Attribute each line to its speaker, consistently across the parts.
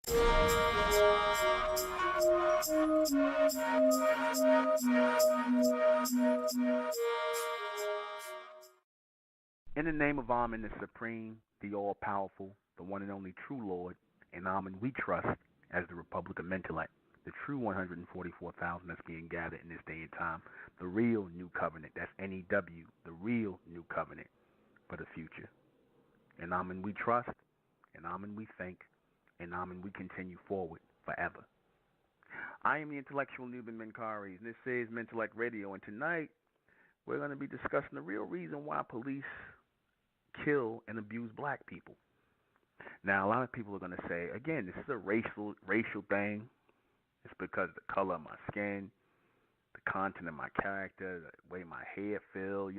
Speaker 1: In the name of Amen, the Supreme, the All-Powerful, the one and only true Lord, in Amen we trust as the Republic of Mentellect, the true 144,000 that's being gathered in this day and time, the real new covenant, that's NEW, the real new covenant for the future. In Amen we trust, in Amen we think, in Amen we continue forward forever. I am the intellectual Nuben Menkaris, and this is Mentellect Radio, and tonight we're going to be discussing the real reason why police kill and abuse black people. Now, a lot of people are going to say, again, this is a racial thing. It's because of the color of my skin, the content of my character, the way my hair feel,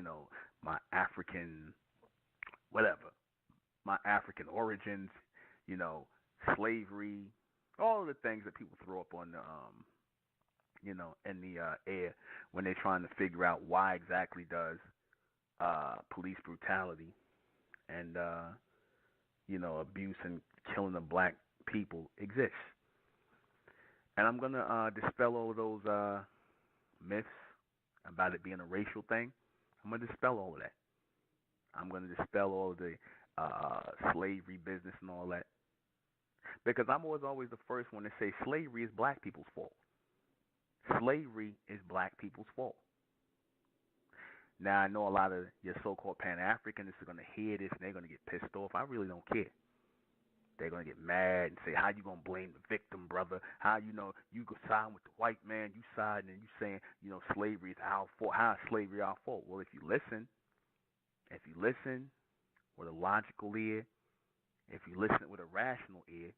Speaker 1: my African, whatever, my African origins, slavery, all of the things that people throw up on the, in the air when they're trying to figure out why exactly does police brutality and abuse and killing of black people exist. And I'm going to dispel all of those myths about it being a racial thing. I'm going to dispel all of that. I'm going to dispel all of the slavery business and all that. Because I'm always the first one to say slavery is black people's fault. Slavery is black people's fault. Now, I know a lot of your so-called Pan-Africanists are going to hear this and they're going to get pissed off. I really don't care. They're going to get mad and say, how you going to blame the victim, brother? How you could side with the white man, you side, and you saying, slavery is our fault. How is slavery our fault? Well, if you listen with a logical ear, if you listen with a rational ear,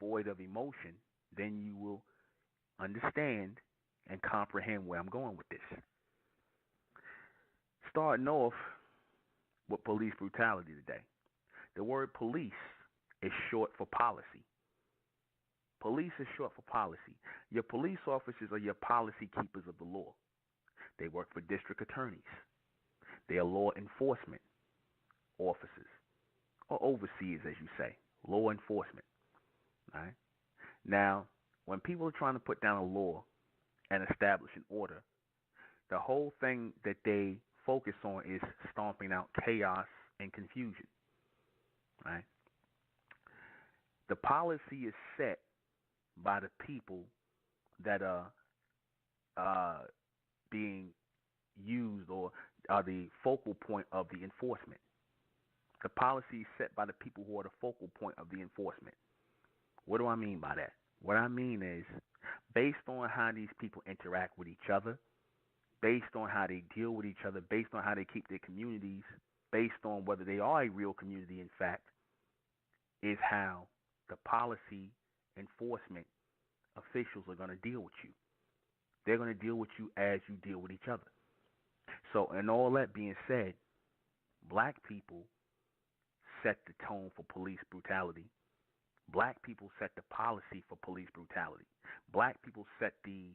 Speaker 1: void of emotion, then you will understand and comprehend where I'm going with this. Starting off with police brutality today. The word police is short for policy. Police is short for policy. Your police officers are your policy keepers of the law. They work for district attorneys. They are law enforcement officers, or overseers, as you say, law enforcement. All right? Now, when people are trying to put down a law and establish an order, the whole thing that they focus on is stomping out chaos and confusion. Right? The policy is set by the people that are being used or are the focal point of the enforcement. The policy is set by the people who are the focal point of the enforcement. What do I mean by that? What I mean is, based on how these people interact with each other, based on how they deal with each other, based on how they keep their communities, based on whether they are a real community, in fact, is how the policy enforcement officials are going to deal with you. They're going to deal with you as you deal with each other. So, and all that being said, black people set the tone for police brutality. Black people set the policy for police brutality. Black people set the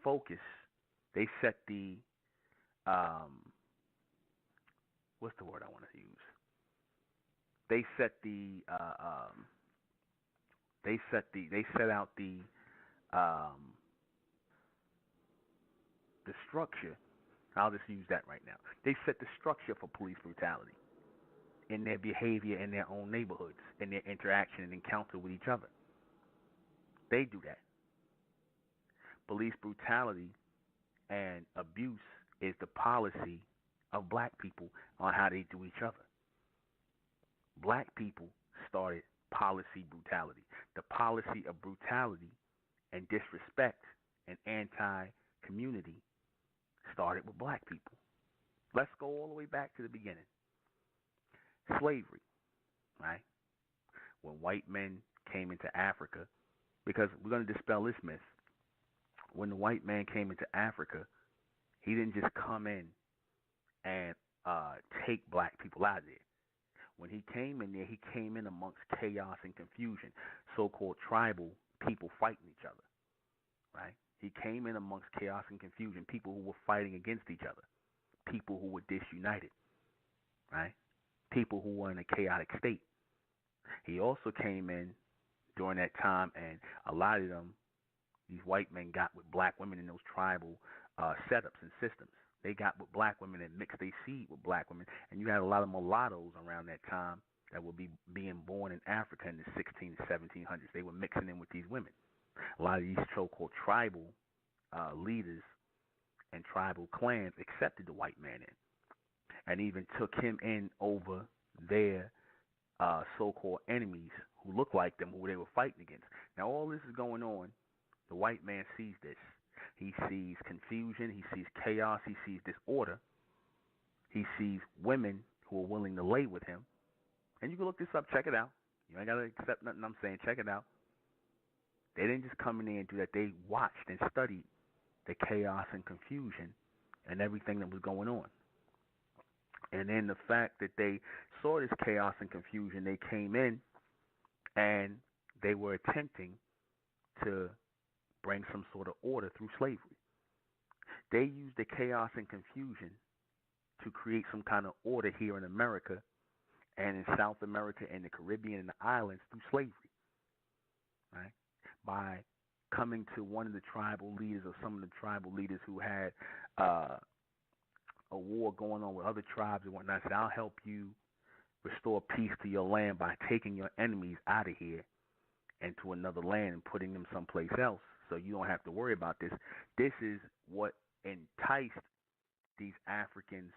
Speaker 1: focus. They set the what's the word I want to use? They set out the structure. I'll just use that right now. They set the structure for police brutality in their behavior in their own neighborhoods, in their interaction and encounter with each other. They do that. Police brutality and abuse is the policy of black people on how they do each other. Black people started policy brutality. The policy of brutality and disrespect and anti-community started with black people. Let's go all the way back to the beginning. Slavery, right? When white men came into Africa, because we're going to dispel this myth. When the white man came into Africa, he didn't just come in and take black people out of there. When he came in there, he came in amongst chaos and confusion, so-called tribal people fighting each other, right? He came in amongst chaos and confusion, people who were fighting against each other, people who were disunited. right? People who were in a chaotic state. He also came in during that time, and a lot of them, these white men, got with black women in those tribal setups and systems. They got with black women and mixed their seed with black women, and you had a lot of mulattoes around that time that would be being born in Africa in the 16 to 1700s. They were mixing in with these women. A lot of these so-called tribal leaders and tribal clans accepted the white man in, and even took him in over their so-called enemies who looked like them, who they were fighting against. Now, all this is going on. The white man sees this. He sees confusion. He sees chaos. He sees disorder. He sees women who are willing to lay with him. And you can look this up. Check it out. You ain't got to accept nothing I'm saying. Check it out. They didn't just come in there and do that. They watched and studied the chaos and confusion and everything that was going on. And then the fact that they saw this chaos and confusion, they came in and they were attempting to bring some sort of order through slavery. They used the chaos and confusion to create some kind of order here in America and in South America and the Caribbean and the islands through slavery, right? By coming to one of the tribal leaders or some of the tribal leaders who had a war going on with other tribes and whatnot, said, I'll help you restore peace to your land by taking your enemies out of here and to another land and putting them someplace else, so you don't have to worry about this. This is what enticed these African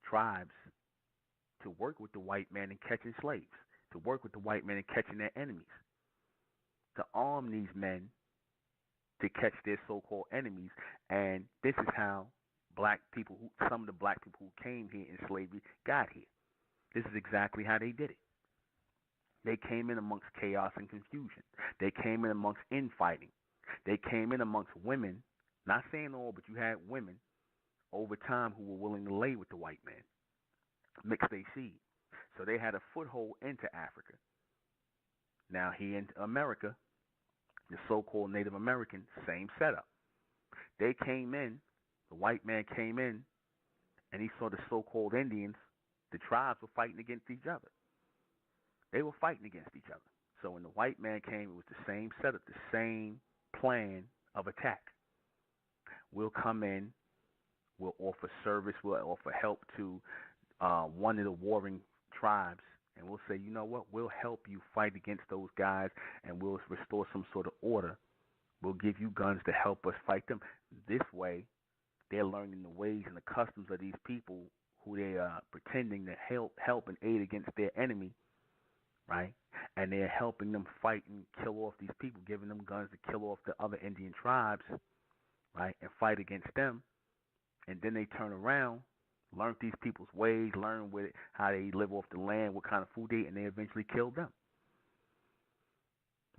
Speaker 1: tribes to work with the white man in catching slaves, to work with the white man in catching their enemies, to arm these men to catch their so-called enemies. And this is how some of the black people who came here in slavery got here. This is exactly how they did it. They came in amongst chaos and confusion. They came in amongst infighting. They came in amongst women, not saying all, but you had women over time who were willing to lay with the white man, mix their seed. So they had a foothold into Africa. Now here in America, the so-called Native Americans, same setup. They came in, the white man came in, and he saw the so-called Indians, the tribes were fighting against each other. They were fighting against each other. So when the white man came, it was the same setup, the same plan of attack. We'll come in, we'll offer service, we'll offer help to one of the warring tribes, and we'll say, you know what, we'll help you fight against those guys, and we'll restore some sort of order. We'll give you guns to help us fight them. This way, they're learning the ways and the customs of these people who they are pretending to help and aid against their enemy, right? And they're helping them fight and kill off these people, giving them guns to kill off the other Indian tribes, right, and fight against them. And then they turn around, learn these people's ways, learn how they live off the land, what kind of food they eat, and they eventually kill them,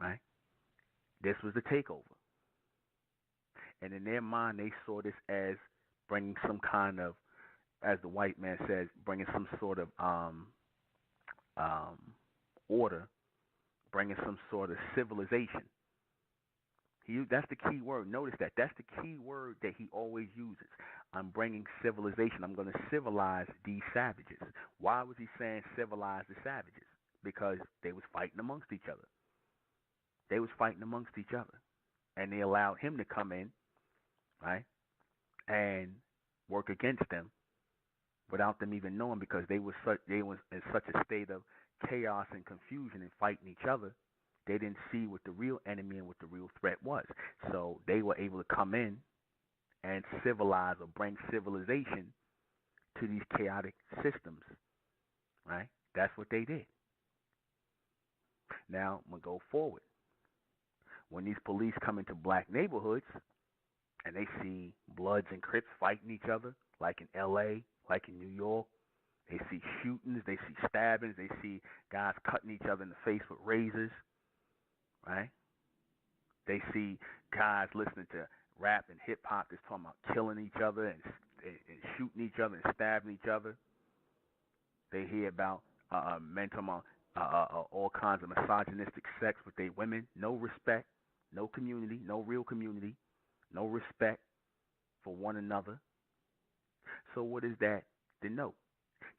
Speaker 1: right? This was the takeover. And in their mind, they saw this as bringing some kind of, as the white man says, bringing some sort of order, bringing some sort of civilization. That's the key word. Notice that. That's the key word that he always uses. I'm bringing civilization. I'm going to civilize these savages. Why was he saying civilize the savages? Because they was fighting amongst each other. They was fighting amongst each other. And they allowed him to come in, right, and work against them without them even knowing, because they was in such a state of chaos and confusion and fighting each other. They didn't see what the real enemy and what the real threat was. So they were able to come in and civilize or bring civilization to these chaotic systems, right? That's what they did. Now, I'm going to go forward. When these police come into black neighborhoods and they see Bloods and Crips fighting each other, like in L.A., like in New York, they see shootings, they see stabbings, they see guys cutting each other in the face with razors, right? They see guys listening to rap and hip-hop that's talking about killing each other and shooting each other and stabbing each other. They hear about men talking about all kinds of misogynistic sex with their women. No respect, no community, no real community, no respect for one another, So what does that denote?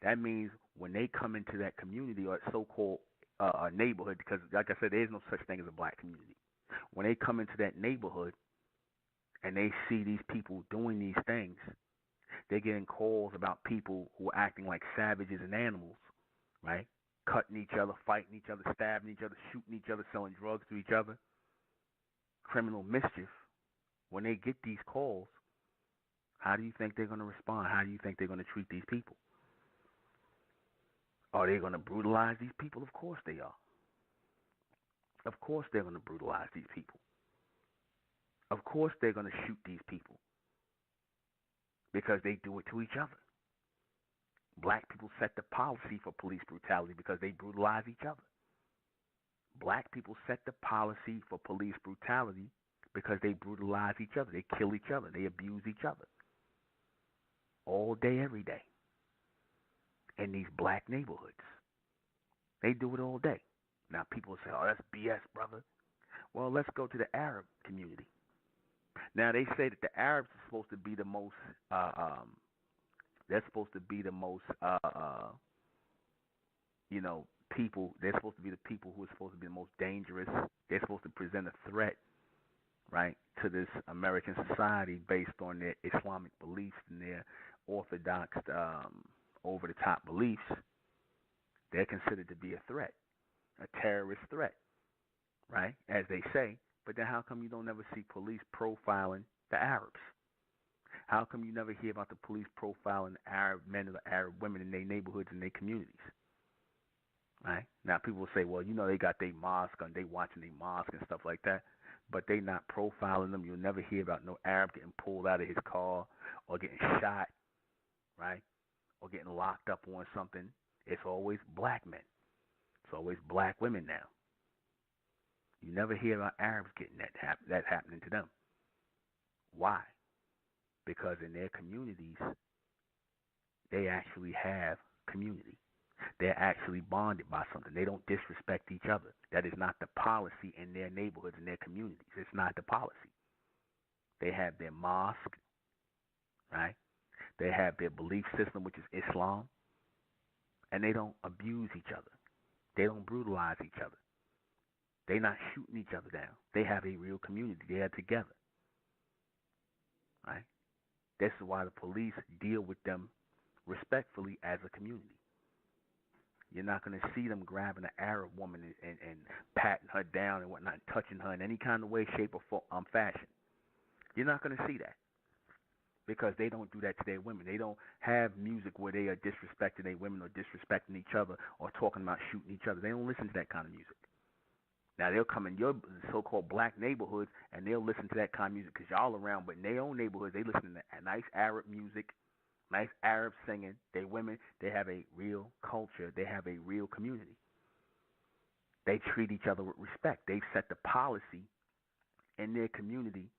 Speaker 1: That means when they come into that community or so-called neighborhood, because like I said, there is no such thing as a black community. When they come into that neighborhood and they see these people doing these things, they're getting calls about people who are acting like savages and animals, right? Cutting each other, fighting each other, stabbing each other, shooting each other, selling drugs to each other, criminal mischief. When they get these calls, how do you think they're going to respond? How do you think they're going to treat these people? Are they going to brutalize these people? Of course they are. Of course they're going to brutalize these people. Of course they're going to shoot these people because they do it to each other. Black people set the policy for police brutality because they brutalize each other. Black people set the policy for police brutality because they brutalize each other. They kill each other. They abuse each other. All day, every day. In these black neighborhoods. They do it all day. Now people say, oh, that's BS, brother. Well, let's go to the Arab community. Now they say that the Arabs are supposed to be the most, they're supposed to be the most, people. They're supposed to be the people who are supposed to be the most dangerous. They're supposed to present a threat, right, to this American society based on their Islamic beliefs and their orthodox, over-the-top beliefs. They're considered to be a threat, a terrorist threat, right, as they say. But then how come you don't ever see police profiling the Arabs? How come you never hear about the police profiling the Arab men or the Arab women in their neighborhoods and their communities? Right? Now people will say, well, they got their mosque and they watching their mosque and stuff like that, but they not profiling them. You'll never hear about no Arab getting pulled out of his car or getting shot, right, or getting locked up on something. It's always black men. It's always black women now. You never hear about Arabs getting that happening to them. Why? Because in their communities, they actually have community. They're actually bonded by something. They don't disrespect each other. That is not the policy in their neighborhoods and their communities. It's not the policy. They have their mosque, right? They have their belief system, which is Islam, and they don't abuse each other. They don't brutalize each other. They're not shooting each other down. They have a real community. They are together, right? This is why the police deal with them respectfully as a community. You're not going to see them grabbing an Arab woman and patting her down and whatnot, and touching her in any kind of way, shape, or fashion. You're not going to see that because they don't do that to their women. They don't have music where they are disrespecting their women or disrespecting each other or talking about shooting each other. They don't listen to that kind of music. Now, they'll come in your so-called black neighborhoods and they'll listen to that kind of music because y'all around, but in their own neighborhoods, they listen to nice Arab music, nice Arab singing. They women, they have a real culture. They have a real community. They treat each other with respect. They've set the policy in their community.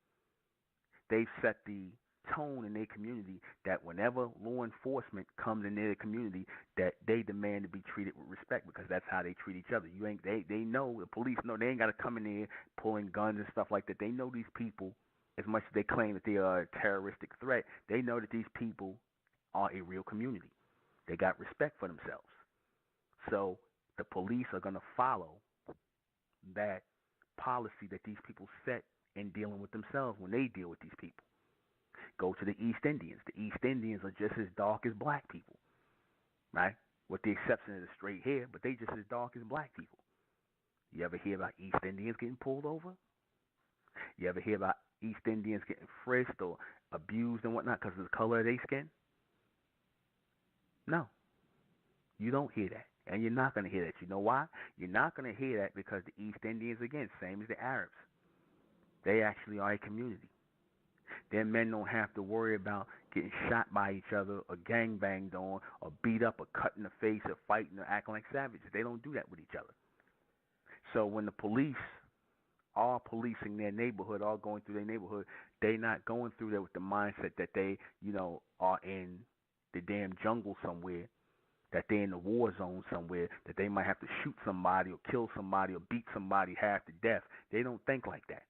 Speaker 1: They've set the tone in their community that whenever law enforcement comes in their community, that they demand to be treated with respect because that's how they treat each other. They know, the police know they ain't got to come in there pulling guns and stuff like that. They know these people, as much as they claim that they are a terroristic threat, they know that these people are a real community. They got respect for themselves. So the police are going to follow that policy that these people set in dealing with themselves when they deal with these people. Go to the East Indians. The East Indians are just as dark as black people, right? With the exception of the straight hair, but they just as dark as black people. You ever hear about East Indians getting pulled over? You ever hear about East Indians getting frisked or abused and whatnot because of the color of their skin? No. You don't hear that. And you're not going to hear that. You know why? You're not going to hear that because the East Indians, again, same as the Arabs, they actually are a community. Their men don't have to worry about getting shot by each other or gang banged on or beat up or cut in the face or fighting or acting like savages. They don't do that with each other. So when the police are policing their neighborhood, are going through their neighborhood, they're not going through there with the mindset that they, are in the damn jungle somewhere, that they're in the war zone somewhere, that they might have to shoot somebody or kill somebody or beat somebody half to death. They don't think like that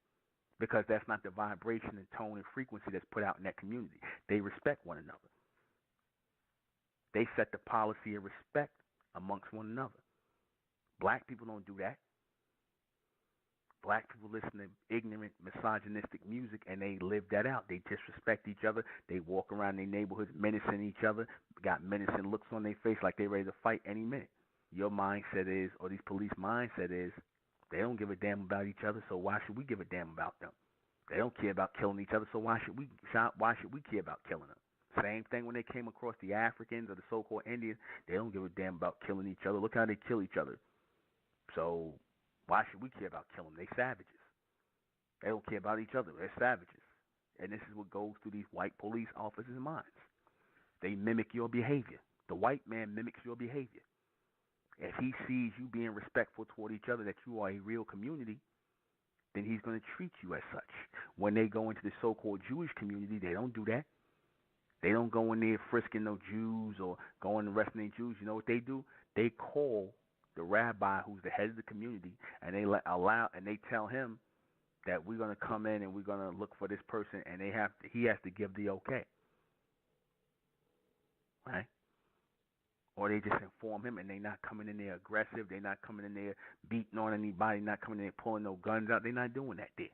Speaker 1: because that's not the vibration and tone and frequency that's put out in that community. They respect one another. They set the policy of respect amongst one another. Black people don't do that. Black people listen to ignorant, misogynistic music, and they live that out. They disrespect each other. They walk around their neighborhoods menacing each other, got menacing looks on their face like they're ready to fight any minute. Your mindset is, or these police mindset is, they don't give a damn about each other, so why should we give a damn about them? They don't care about killing each other, so why should we care about killing them? Same thing when they came across the Africans or the so-called Indians. They don't give a damn about killing each other. Look how they kill each other. So why should we care about killing them? They savages. They don't care about each other. They're savages. And this is what goes through these white police officers' minds. They mimic your behavior. The white man mimics your behavior. If he sees you being respectful toward each other, that you are a real community, then he's going to treat you as such. When they go into the so-called Jewish community, they don't do that. They don't go in there frisking no Jews or going and arresting any Jews. You know what they do? They call the rabbi, who's the head of the community, and they tell him that we're going to come in and we're going to look for this person, and he has to give the okay, right? Or they just inform him, and they're not coming in there aggressive. They're not coming in there beating on anybody. Not coming in there pulling no guns out. They're not doing that there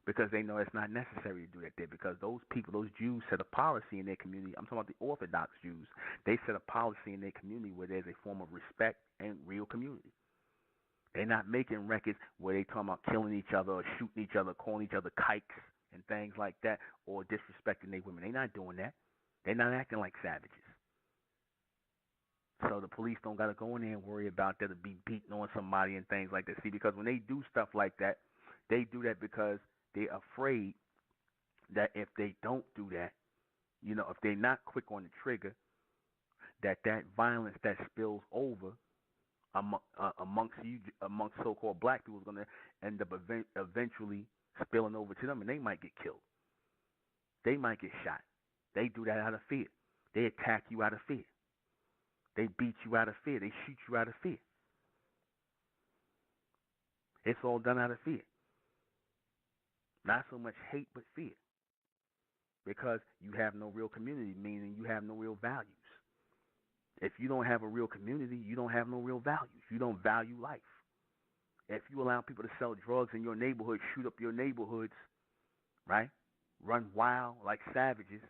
Speaker 1: because they know it's not necessary to do that there, because those people, those Jews, set a policy in their community. I'm talking about the Orthodox Jews. They set a policy in their community where there's a form of respect and real community. They're not making records where they talking about killing each other or shooting each other, calling each other kikes and things like that, or disrespecting their women. They're not doing that. They're not acting like savages. So the police don't got to go in there and worry about that or be beating on somebody and things like that. See, because when they do stuff like that, they do that because they're afraid that if they don't do that, you know, if they're not quick on the trigger, that violence that spills over amongst so-called black people is going to end up eventually spilling over to them, and they might get killed. They might get shot. They do that out of fear. They attack you out of fear. They beat you out of fear. They shoot you out of fear. It's all done out of fear. Not so much hate, but fear. Because you have no real community, meaning you have no real values. If you don't have a real community, you don't have no real values. You don't value life. If you allow people to sell drugs in your neighborhood, shoot up your neighborhoods, right? Run wild like savages,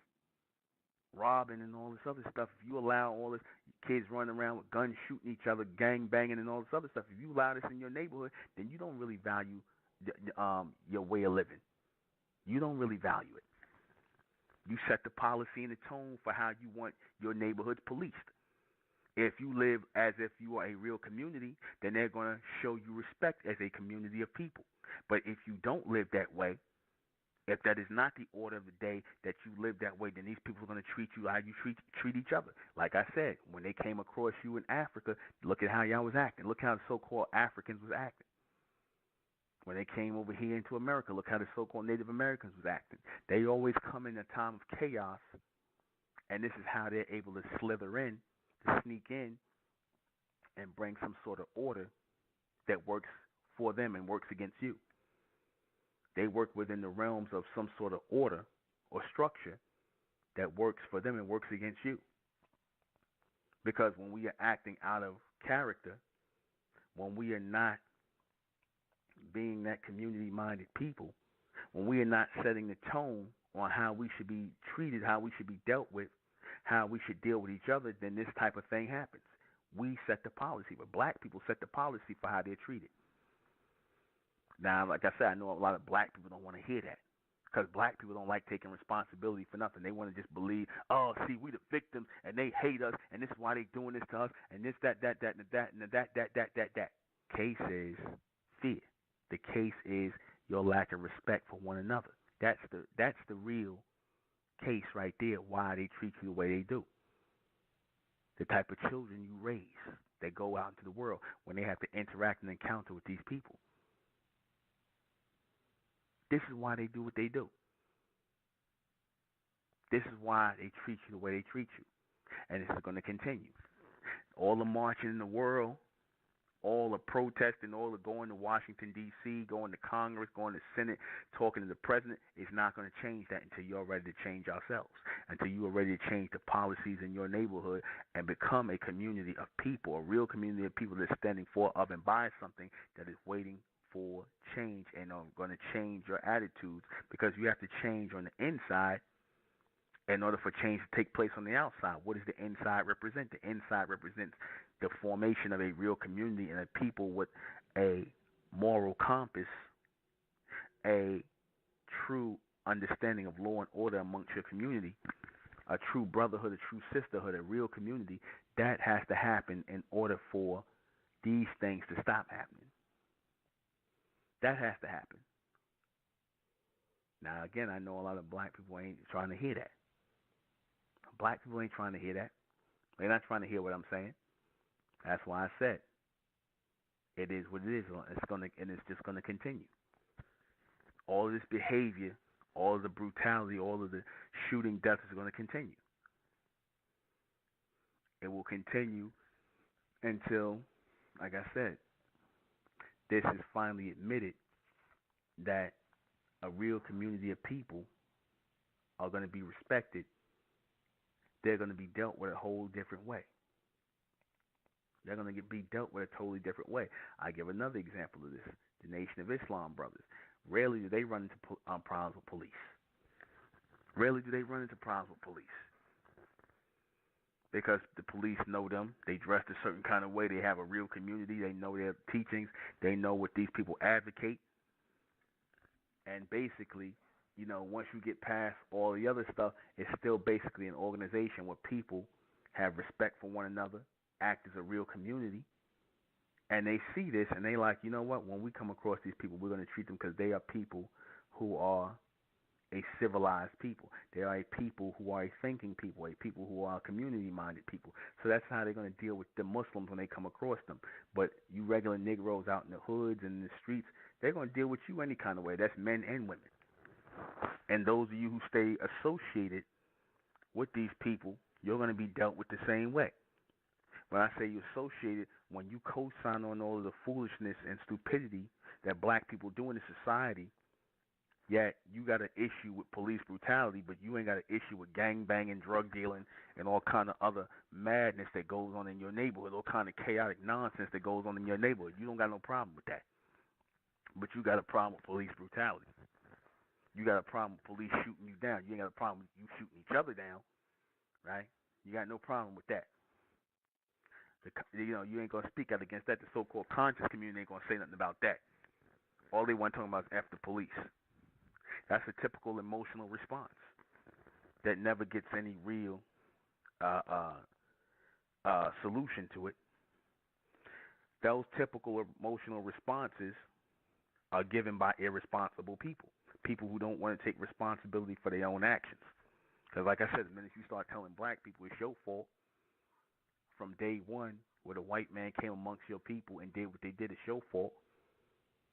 Speaker 1: robbing and all this other stuff. If you allow all this kids running around with guns, shooting each other, gang banging and all this other stuff, if you allow this in your neighborhood, then you don't really value your way of living. You don't really value it. You set the policy and the tone for how you want your neighborhoods policed. If you live as if you are a real community, then they're going to show you respect as a community of people. But if you don't live that way, if that is not the order of the day that you live that way, then these people are going to treat you how you treat each other. Like I said, when they came across you in Africa, look at how y'all was acting. Look how the so-called Africans was acting. When they came over here into America, look how the so-called Native Americans was acting. They always come in a time of chaos, and this is how they're able to slither in, to sneak in, and bring some sort of order that works for them and works against you. They work within the realms of some sort of order or structure that works for them and works against you. Because when we are acting out of character, when we are not being that community-minded people, when we are not setting the tone on how we should be treated, how we should be dealt with, how we should deal with each other, then this type of thing happens. We set the policy, but black people set the policy for how they're treated. Now, like I said, I know a lot of black people don't want to hear that because black people don't like taking responsibility for nothing. They want to just believe, oh, see, we the victims, and they hate us, and this is why they doing this to us, and this, that. Case is fear. The case is your lack of respect for one another. That's the real case right there, why they treat you the way they do. The type of children you raise that go out into the world when they have to interact and encounter with these people. This is why they do what they do. This is why they treat you the way they treat you. And this is going to continue. All the marching in the world, all the protesting, all the going to Washington, D.C., going to Congress, going to Senate, talking to the president, is not going to change that until you're ready to change ourselves, until you are ready to change the policies in your neighborhood and become a community of people, a real community of people that's standing for, of, and by something that is waiting for change and are going to change your attitudes, because you have to change on the inside in order for change to take place on the outside. What does the inside represent? The inside represents the formation of a real community and a people with a moral compass, a true understanding of law and order amongst your community, a true brotherhood, a true sisterhood, a real community. That has to happen in order for these things to stop happening. That has to happen. Now, again, I know a lot of black people ain't trying to hear that. Black people ain't trying to hear that. They're not trying to hear what I'm saying. That's why I said it is what it is. It's just gonna continue. All of this behavior, all of the brutality, all of the shooting deaths is going to continue. It will continue until, like I said, this is finally admitted that a real community of people are going to be respected. They're going to be dealt with a whole different way. They're going to be dealt with a totally different way. I give another example of this. The Nation of Islam brothers. Rarely do they run into problems with police. Rarely do they run into problems with police. Because the police know them. They dress a certain kind of way. They have a real community. They know their teachings. They know what these people advocate. And basically, you know, once you get past all the other stuff, it's still basically an organization where people have respect for one another, act as a real community, and they see this and they like, you know what, when we come across these people, we're going to treat them because they are people who are a civilized people. They are a people who are a thinking people, a people who are community-minded people. So that's how they're going to deal with the Muslims when they come across them. But you regular Negroes out in the hoods and in the streets, they're going to deal with you any kind of way. That's men and women. And those of you who stay associated with these people, you're going to be dealt with the same way. When I say you're associated, when you co-sign on all of the foolishness and stupidity that black people do in the society, yet you got an issue with police brutality, but you ain't got an issue with gang banging, drug dealing, and all kind of other madness that goes on in your neighborhood, all kind of chaotic nonsense that goes on in your neighborhood. You don't got no problem with that. But you got a problem with police brutality. You got a problem with police shooting you down. You ain't got a problem with you shooting each other down, right? You got no problem with that. You know, you ain't going to speak out against that. The so-called conscious community ain't going to say nothing about that. All they want to talk about is F the police. That's a typical emotional response that never gets any real solution to it. Those typical emotional responses are given by irresponsible people, people who don't want to take responsibility for their own actions. Because like I said, the minute you start telling black people it's your fault, from day one, where the white man came amongst your people and did what they did, it's your fault.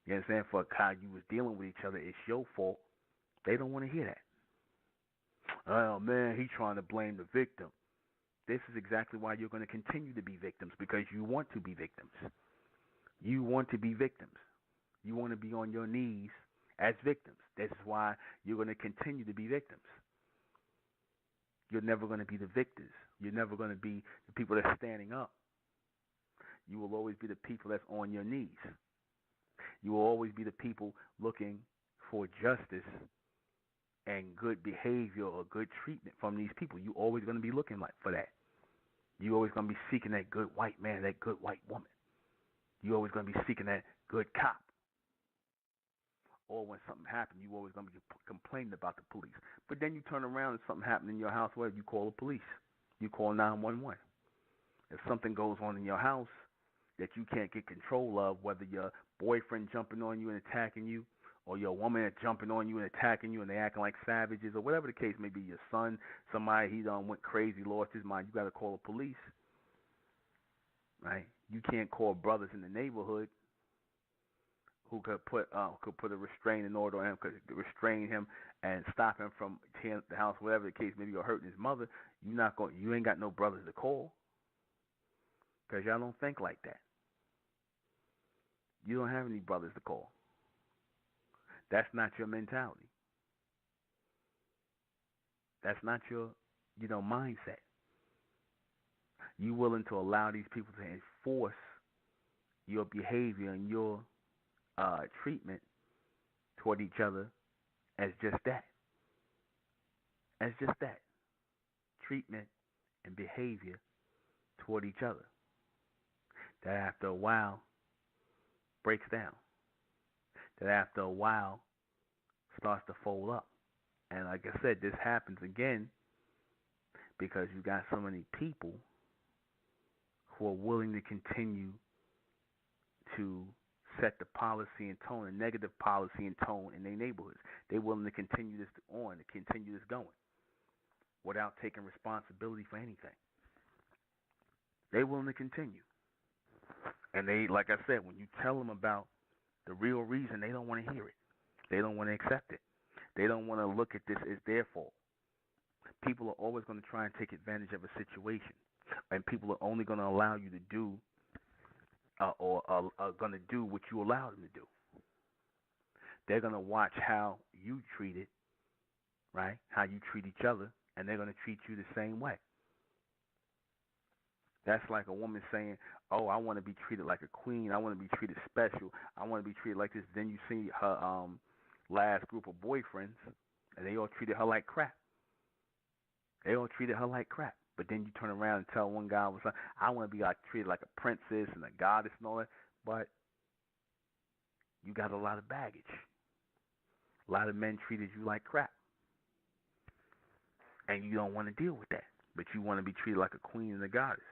Speaker 1: You understand? For how you was dealing with each other, it's your fault. They don't want to hear that. Oh man, he's trying to blame the victim. This is exactly why you're going to continue to be victims, because you want to be victims. You want to be victims. You want to be on your knees as victims. This is why you're going to continue to be victims. You're never going to be the victors. You're never going to be the people that's standing up. You will always be the people that's on your knees. You will always be the people looking for justice and good behavior or good treatment from these people. You're always going to be looking for that. You're always going to be seeking that good white man, that good white woman. You're always going to be seeking that good cop. Or when something happens, you're always going to be complaining about the police. But then you turn around and something happens in your house, well, you call the police. You call 911. If something goes on in your house that you can't get control of, whether your boyfriend jumping on you and attacking you, or your woman jumping on you and attacking you and they acting like savages, or whatever the case may be, your son, somebody, he done went crazy, lost his mind, you got to call the police, right? You can't call brothers in the neighborhood who could put a restraining order on him, could restrain him and stop him from tearing up the house, whatever the case may be, or hurting his mother. You ain't got no brothers to call, because y'all don't think like that. You don't have any brothers to call. That's not your mentality. That's not your, mindset. You willing to allow these people to enforce your behavior and your treatment toward each other as just that. As just that. Treatment and behavior toward each other. That after a while breaks down. That after a while starts to fold up. And like I said, this happens again because you got so many people who are willing to continue to set the policy and tone, a negative policy and tone in their neighborhoods. They're willing to continue this on, to continue this going, without taking responsibility for anything. They're willing to continue. And they, like I said, when you tell them about the real reason, they don't want to hear it. They don't want to accept it. They don't want to look at this as their fault. People are always going to try and take advantage of a situation. And people are only going to allow you to do or are going to do what you allow them to do. They're going to watch how you treat it, right? How you treat each other, and they're going to treat you the same way. That's like a woman saying, oh, I want to be treated like a queen. I want to be treated special. I want to be treated like this. Then you see her last group of boyfriends, and they all treated her like crap. They all treated her like crap. But then you turn around and tell one guy, I want to be treated like a princess and a goddess and all that. But you got a lot of baggage. A lot of men treated you like crap. And you don't want to deal with that. But you want to be treated like a queen and a goddess.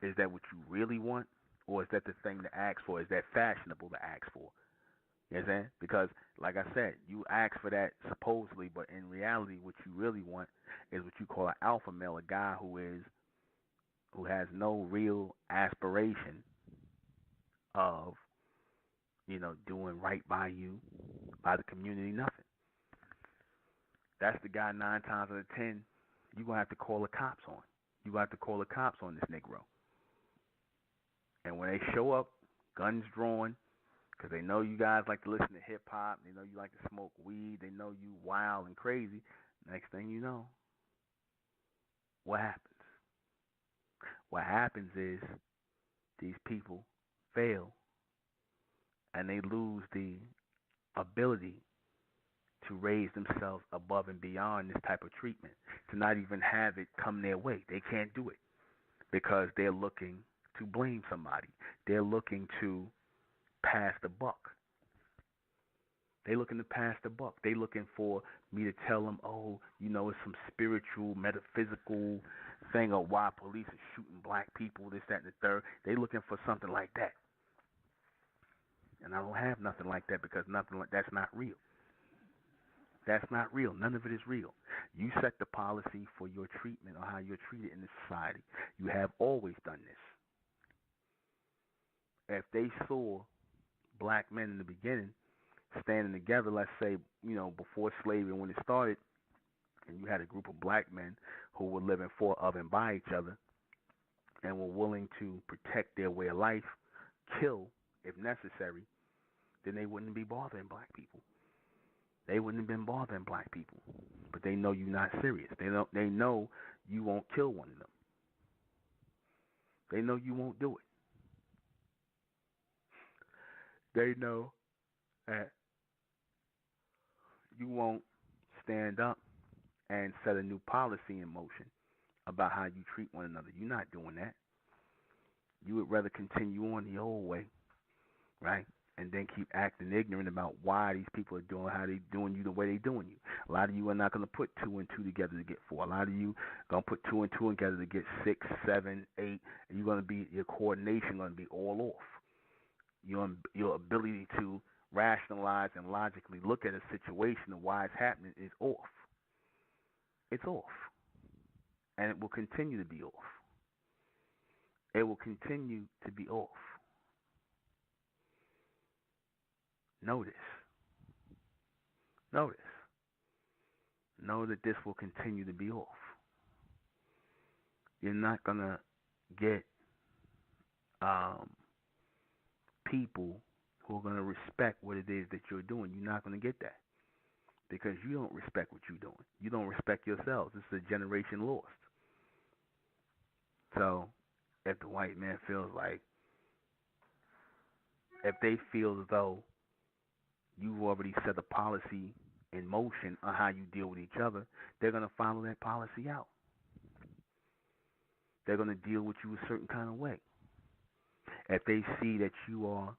Speaker 1: Is that what you really want? Or is that the thing to ask for? Is that fashionable to ask for? You know what I'm saying? Because, like I said, you ask for that supposedly, but in reality, what you really want is what you call an alpha male, a guy who has no real aspiration of, doing right by you, by the community, nothing. That's the guy 9 times out of 10 you're going to have to call the cops on. You're going to have to call the cops on this Negro. And when they show up, guns drawn, because they know you guys like to listen to hip-hop, they know you like to smoke weed, they know you wild and crazy, next thing you know, what happens? What happens is these people fail, and they lose the ability to raise themselves above and beyond this type of treatment, to not even have it come their way. They can't do it because they're looking to blame somebody. They're looking to pass the buck. They're looking to pass the buck. They're looking for me to tell them, it's some spiritual, metaphysical thing of why police are shooting black people, this, that, and the third. They're looking for something like that. And I don't have nothing like that because that's not real. That's not real. None of it is real. You set the policy for your treatment or how you're treated in this society. You have always done this. If they saw black men in the beginning standing together, let's say, before slavery when it started, and you had a group of black men who were living for, of, and by each other and were willing to protect their way of life, kill if necessary, then they wouldn't be bothering black people. They wouldn't have been bothering black people. But they know you're not serious. They know you won't kill one of them. They know you won't do it. They know that you won't stand up and set a new policy in motion about how you treat one another. You're not doing that. You would rather continue on the old way, right? And then keep acting ignorant about why these people are doing how they doing you the way they doing you. A lot of you are not going to put 2 and 2 together to get 4. A lot of you are going to put 2 and 2 together to get 6, 7, 8, and you're going to be, your coordination going to be all off. Your ability to rationalize and logically look at a situation and why it's happening is off. It's off. And it will continue to be off. It will continue to be off. Notice. Know that this will continue to be off. You're not going to get people who are going to respect what it is that you're doing. You're not going to get that because you don't respect what you're doing. You don't respect yourselves. This is a generation lost. So if the white man feels like, if they feel as though you've already set a policy in motion on how you deal with each other, they're going to follow that policy out. They're going to deal with you a certain kind of way. If they see that you are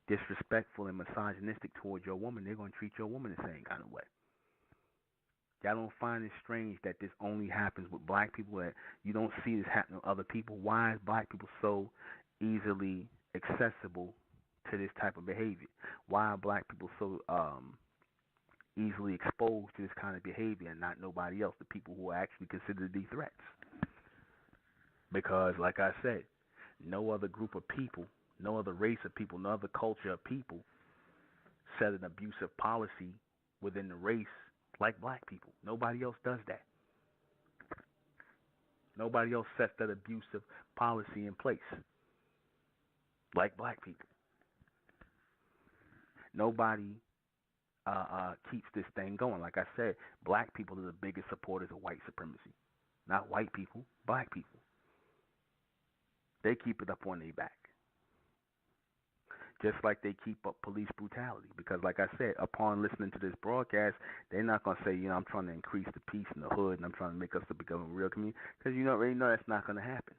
Speaker 1: disrespectful and misogynistic towards your woman, they're going to treat your woman the same kind of way. Y'all don't find it strange that this only happens with black people, that you don't see this happening with other people? Why is black people so easily accessible to this type of behavior? Why are black people so easily exposed to this kind of behavior and not nobody else, the people who are actually considered to be threats? Because, like I said, no other group of people, no other race of people, no other culture of people set an abusive policy within the race like black people. Nobody else does that. Nobody else sets that abusive policy in place like black people. Nobody keeps this thing going. Like I said, black people are the biggest supporters of white supremacy. Not white people, black people. They keep it up on their back. Just like they keep up police brutality. Because like I said, upon listening to this broadcast, they're not going to say, I'm trying to increase the peace in the hood and I'm trying to make us to become a real community. Because you already know that's not going to happen.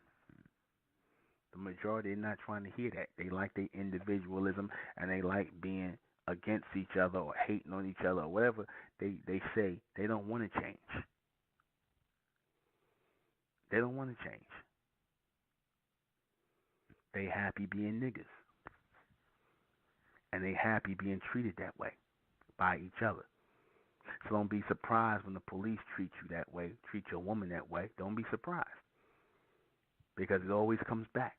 Speaker 1: The majority are not trying to hear that. They like their individualism and they like being against each other or hating on each other or whatever they say. They don't want to change. They don't want to change. They happy being niggas. And they happy being treated that way by each other. So don't be surprised when the police treat you that way, treat your woman that way. Don't be surprised. Because it always comes back.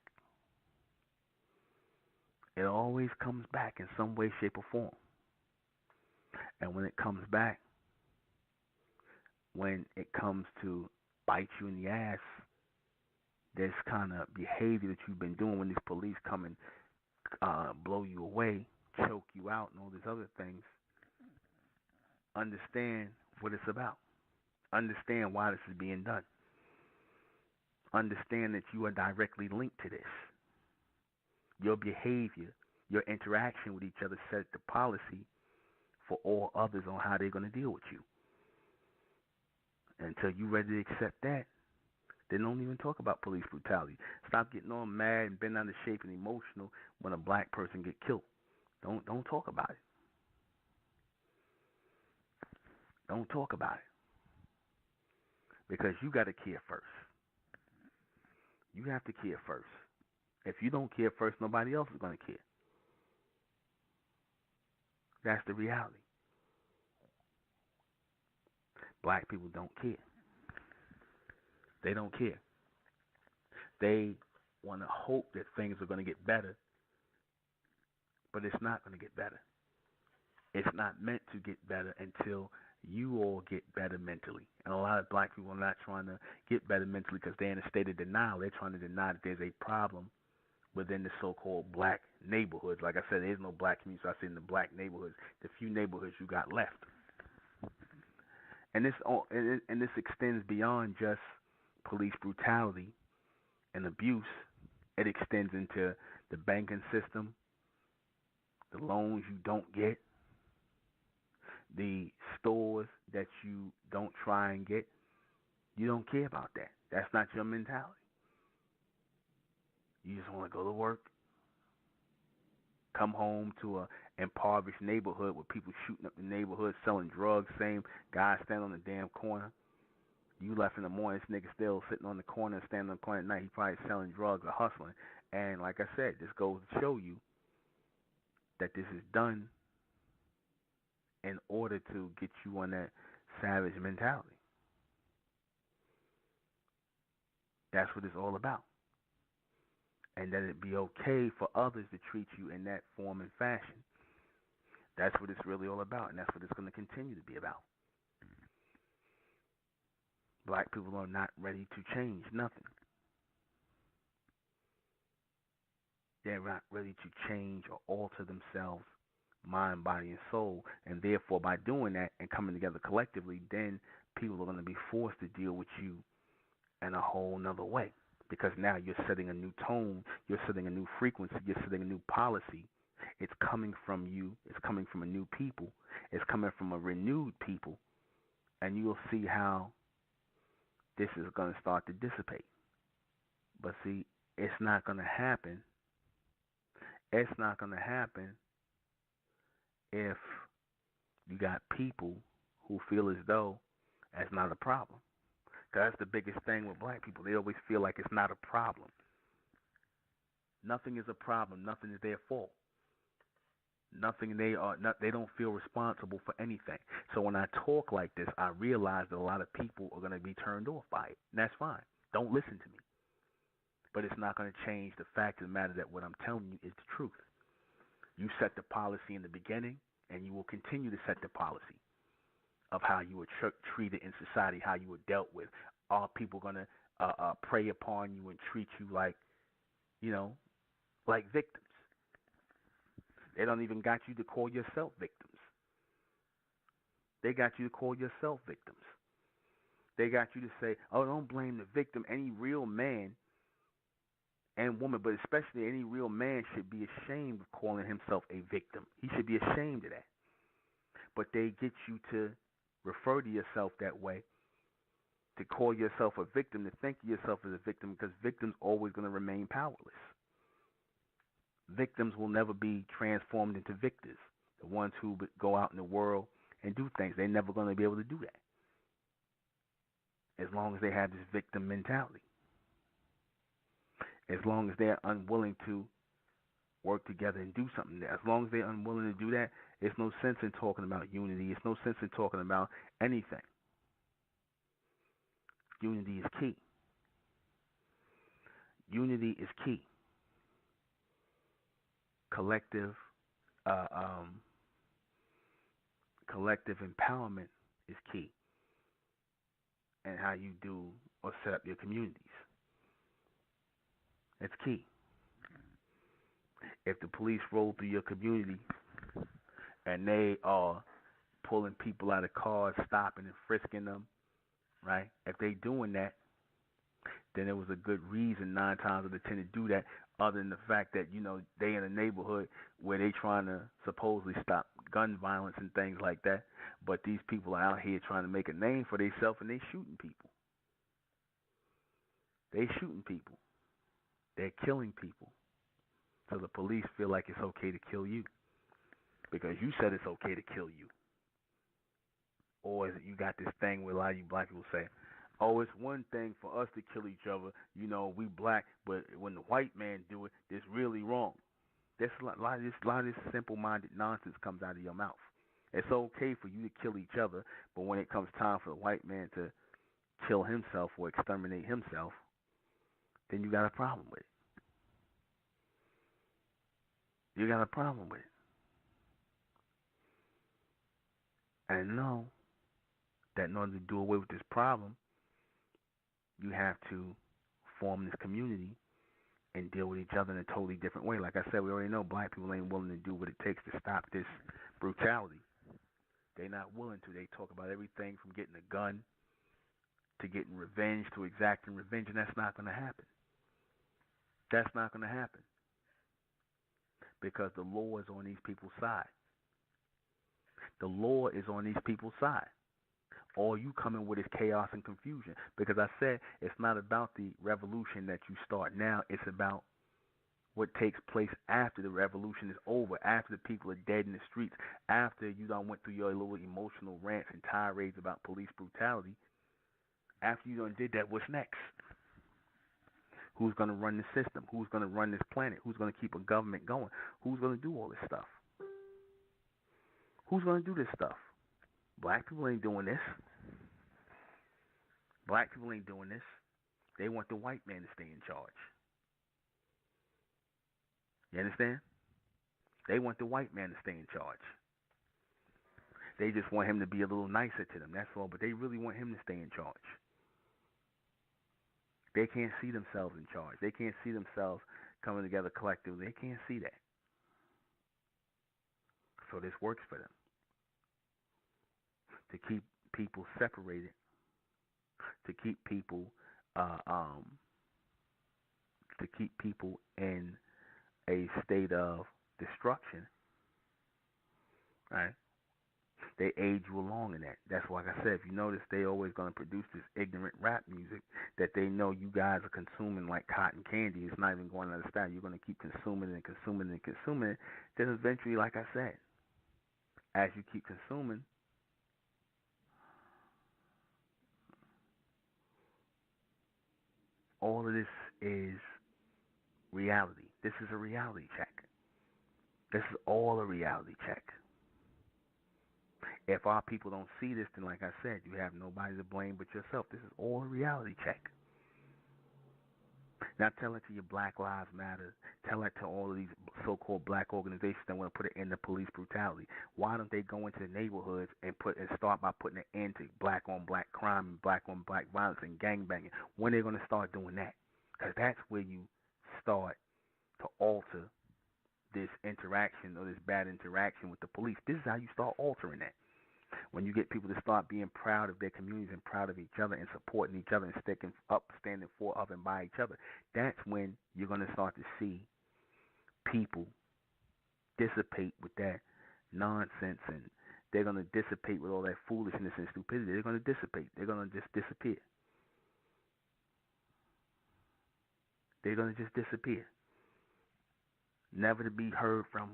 Speaker 1: It always comes back in some way, shape, or form. And when it comes back, when it comes to bite you in the ass, this kind of behavior that you've been doing when these police come and blow you away, choke you out, and all these other things, understand what it's about. Understand why this is being done. Understand that you are directly linked to this. Your behavior, your interaction with each other set the policy for all others on how they're going to deal with you. Until you're ready to accept that, then don't even talk about police brutality. Stop getting all mad and bent out of shape and emotional when a black person get killed. Don't talk about it. Don't talk about it. Because you got to care first. You have to care first. If you don't care first, nobody else is going to care. That's the reality. Black people don't care. They don't care. They want to hope that things are going to get better, but it's not going to get better. It's not meant to get better until you all get better mentally. And a lot of black people are not trying to get better mentally because they're in a state of denial. They're trying to deny that there's a problem within the so-called black neighborhoods. Like I said, there is no black community, so I said in the black neighborhoods, the few neighborhoods you got left. And this extends beyond just police brutality and abuse. It extends into the banking system, the loans you don't get, the stores that you don't try and get. You don't care about that. That's not your mentality. You just want to go to work, come home to a impoverished neighborhood with people shooting up the neighborhood, selling drugs, same guy standing on the damn corner. You left in the morning, this nigga still sitting on the corner, standing on the corner at night. He probably selling drugs or hustling. And like I said, this goes to show you that this is done in order to get you on that savage mentality. That's what it's all about. And that it be okay for others to treat you in that form and fashion. That's what it's really all about, and that's what it's going to continue to be about. Black people are not ready to change nothing. They're not ready to change or alter themselves, mind, body, and soul. And therefore, by doing that and coming together collectively, then people are going to be forced to deal with you in a whole nother way. Because now you're setting a new tone, you're setting a new frequency, you're setting a new policy. It's coming from you, it's coming from a new people, it's coming from a renewed people. And you'll see how this is going to start to dissipate. But see, it's not going to happen. It's not going to happen if you got people who feel as though that's not a problem. Because that's the biggest thing with black people. They always feel like it's not a problem. Nothing is a problem. Nothing is their fault. Nothing. They don't feel responsible for anything. So when I talk like this, I realize that a lot of people are going to be turned off by it. And that's fine. Don't listen to me. But it's not going to change the fact of the matter that what I'm telling you is the truth. You set the policy in the beginning, and you will continue to set the policy of how you were treated in society, how you were dealt with. Are people going to prey upon you and treat you like, like victims? They don't even got you to call yourself victims. They got you to call yourself victims. They got you to say, oh, don't blame the victim. Any real man and woman, but especially any real man, should be ashamed of calling himself a victim. He should be ashamed of that. But they get you to refer to yourself that way, to call yourself a victim, to think of yourself as a victim, because victims always going to remain powerless. Victims will never be transformed into victors. The ones who go out in the world and do things, they're never going to be able to do that as long as they have this victim mentality. As long as they're unwilling to work together and do something. As long as they're unwilling to do that, there's no sense in talking about unity. There's no sense in talking about anything. Unity is key. Unity is key. Collective empowerment is key. And how you do or set up your communities. It's key. If the police roll through your community and they are pulling people out of cars, stopping and frisking them, right? If they doing that, then it was a good reason 9 times out of 10 to do that, other than the fact that, they in a neighborhood where they trying to supposedly stop gun violence and things like that. But these people are out here trying to make a name for themselves, and they shooting people. They shooting people. They're killing people. So the police feel like it's okay to kill you because you said it's okay to kill you. Or is it you got this thing where a lot of you black people say, oh, it's one thing for us to kill each other. We black, but when the white man do it, it's really wrong. There's a lot of this simple-minded nonsense comes out of your mouth. It's okay for you to kill each other, but when it comes time for the white man to kill himself or exterminate himself, then you got a problem with it. You got a problem with it. And know that in order to do away with this problem, you have to form this community and deal with each other in a totally different way. Like I said, we already know black people ain't willing to do what it takes to stop this brutality. They're not willing to. They talk about everything from getting a gun to getting revenge to exacting revenge, and that's not going to happen. That's not going to happen because the law is on these people's side. The law is on these people's side. All you come in with is chaos and confusion. Because I said it's not about the revolution that you start now. It's about what takes place after the revolution is over, after the people are dead in the streets, after you done went through your little emotional rants and tirades about police brutality. After you done did that, what's next? Who's going to run the system? Who's going to run this planet? Who's going to keep a government going? Who's going to do all this stuff? Who's going to do this stuff? Black people ain't doing this. Black people ain't doing this. They want the white man to stay in charge. You understand? They want the white man to stay in charge. They just want him to be a little nicer to them, that's all. But they really want him to stay in charge. They can't see themselves in charge. They can't see themselves coming together collectively. They can't see that. So this works for them to keep people separated, to keep people, uh, um, to keep people in a state of destruction. Right? They aid you along in that. That's why, like I said, if you notice, they always going to produce this ignorant rap music that they know you guys are consuming like cotton candy. It's not even going to understand. You're going to keep consuming and consuming and consuming it. Then eventually, like I said, as you keep consuming, all of this is reality. This is a reality check. This is all a reality check. If our people don't see this, then like I said, you have nobody to blame but yourself. This is all a reality check. Now tell it to your Black Lives Matter. Tell it to all of these so-called black organizations that want to put an end to police brutality. Why don't they go into the neighborhoods and start by putting an end to black-on-black crime and black-on-black violence and gangbanging? When are they going to start doing that? Because that's where you start to alter this interaction or this bad interaction with the police. This is how you start altering that. When you get people to start being proud of their communities and proud of each other and supporting each other and standing for of and by each other, that's when you're going to start to see people dissipate with that nonsense, and they're going to dissipate with all that foolishness and stupidity. They're going to dissipate. They're going to just disappear. They're going to just disappear. Never to be heard from,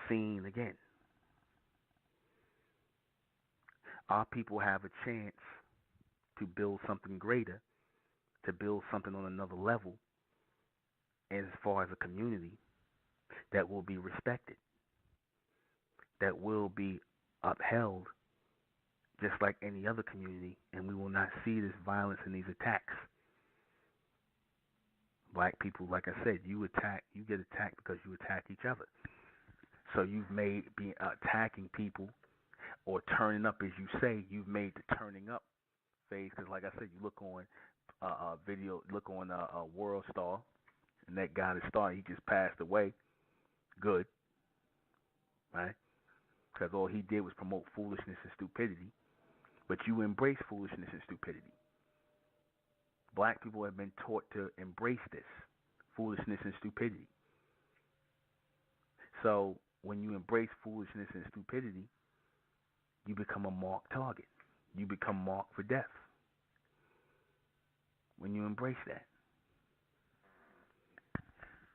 Speaker 1: seen again. Our people have a chance to build something greater, to build something on another level, as far as a community that will be respected, that will be upheld just like any other community, and we will not see this violence and these attacks. Black people, like I said, you get attacked because you attack each other. So you've made being attacking people or turning up, as you say, you've made the turning up phase. Because, like I said, you look on video, look on ᴘᴏʟɪᴄᴇ, and that guy that started, he just passed away. Good, right? Because all he did was promote foolishness and stupidity. But you embrace foolishness and stupidity. Black people have been taught to embrace this foolishness and stupidity. So when you embrace foolishness and stupidity, you become a marked target. You become marked for death. When you embrace that.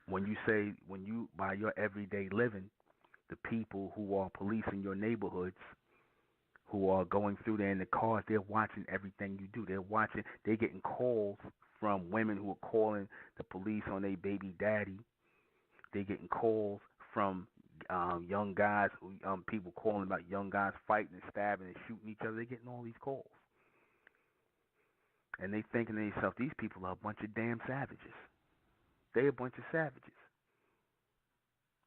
Speaker 1: When you, by your everyday living, the people who are policing your neighborhoods, who are going through there in the cars, they're watching everything you do. They're getting calls from women who are calling the police on their baby daddy. They're getting calls from young guys, people calling about young guys fighting and stabbing and shooting each other. They're getting all these calls. And they thinking to themselves, these people are a bunch of damn savages. They're a bunch of savages.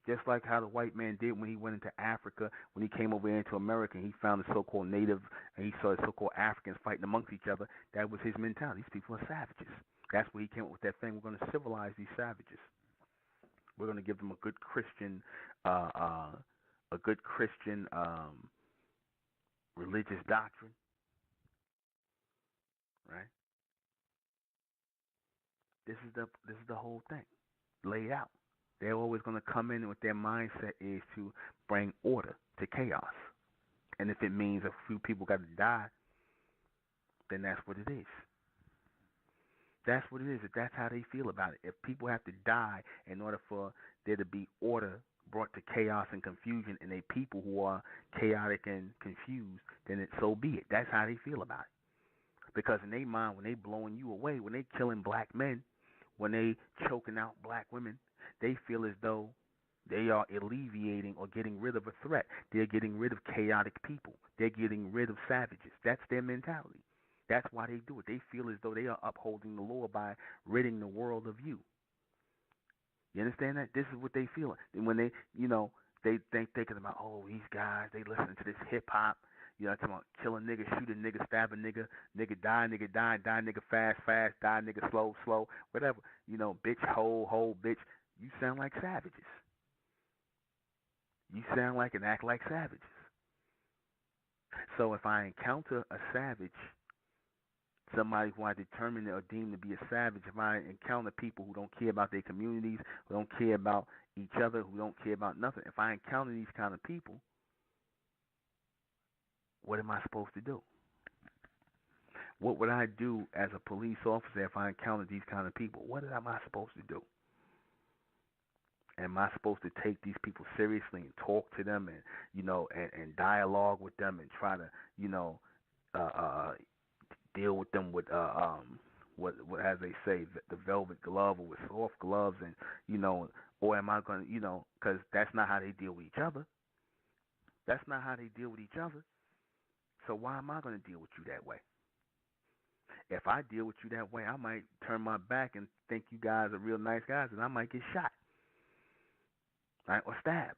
Speaker 1: Just like how the white man did when he went into Africa, when he came over into America and he found the so-called native and he saw the so-called Africans fighting amongst each other. That was his mentality. These people are savages. That's where he came up with that thing. We're going to civilize these savages. We're going to give them a good Christian, religious doctrine, right? This is the whole thing laid out. They're always going to come in with their mindset is to bring order to chaos. And if it means a few people got to die, then that's what it is. That's what it is. If that's how they feel about it. If people have to die in order for there to be order brought to chaos and confusion, and they people who are chaotic and confused, then so be it. That's how they feel about it. Because in their mind, when they blowing you away, when they killing black men, when they choking out black women, they feel as though they are alleviating or getting rid of a threat. They're getting rid of chaotic people. They're getting rid of savages. That's their mentality. That's why they do it. They feel as though they are upholding the law by ridding the world of you. You understand that? This is what they feel. And when they, they thinking about, oh, these guys, they listen to this hip hop. You know, I'm talking about kill a nigga, shoot a nigga, stab a nigga, nigga die, nigga fast, die, nigga slow, whatever. You know, bitch, hoe, bitch. You sound like savages. You sound like and act like savages. So if I encounter a savage, somebody who I determine or deem to be a savage, if I encounter people who don't care about their communities, who don't care about each other, who don't care about nothing, if I encounter these kind of people, what am I supposed to do? What would I do as a police officer if I encountered these kind of people? What am I supposed to do? Am I supposed to take these people seriously and talk to them and, you know, and dialogue with them and try to, you know, deal with them with what as they say, the velvet glove or with soft gloves, and, you know, or am I going to, you know, because that's not how they deal with each other. That's not how they deal with each other. So why am I going to deal with you that way? If I deal with you that way, I might turn my back and think you guys are real nice guys, and I might get shot, right, or stabbed.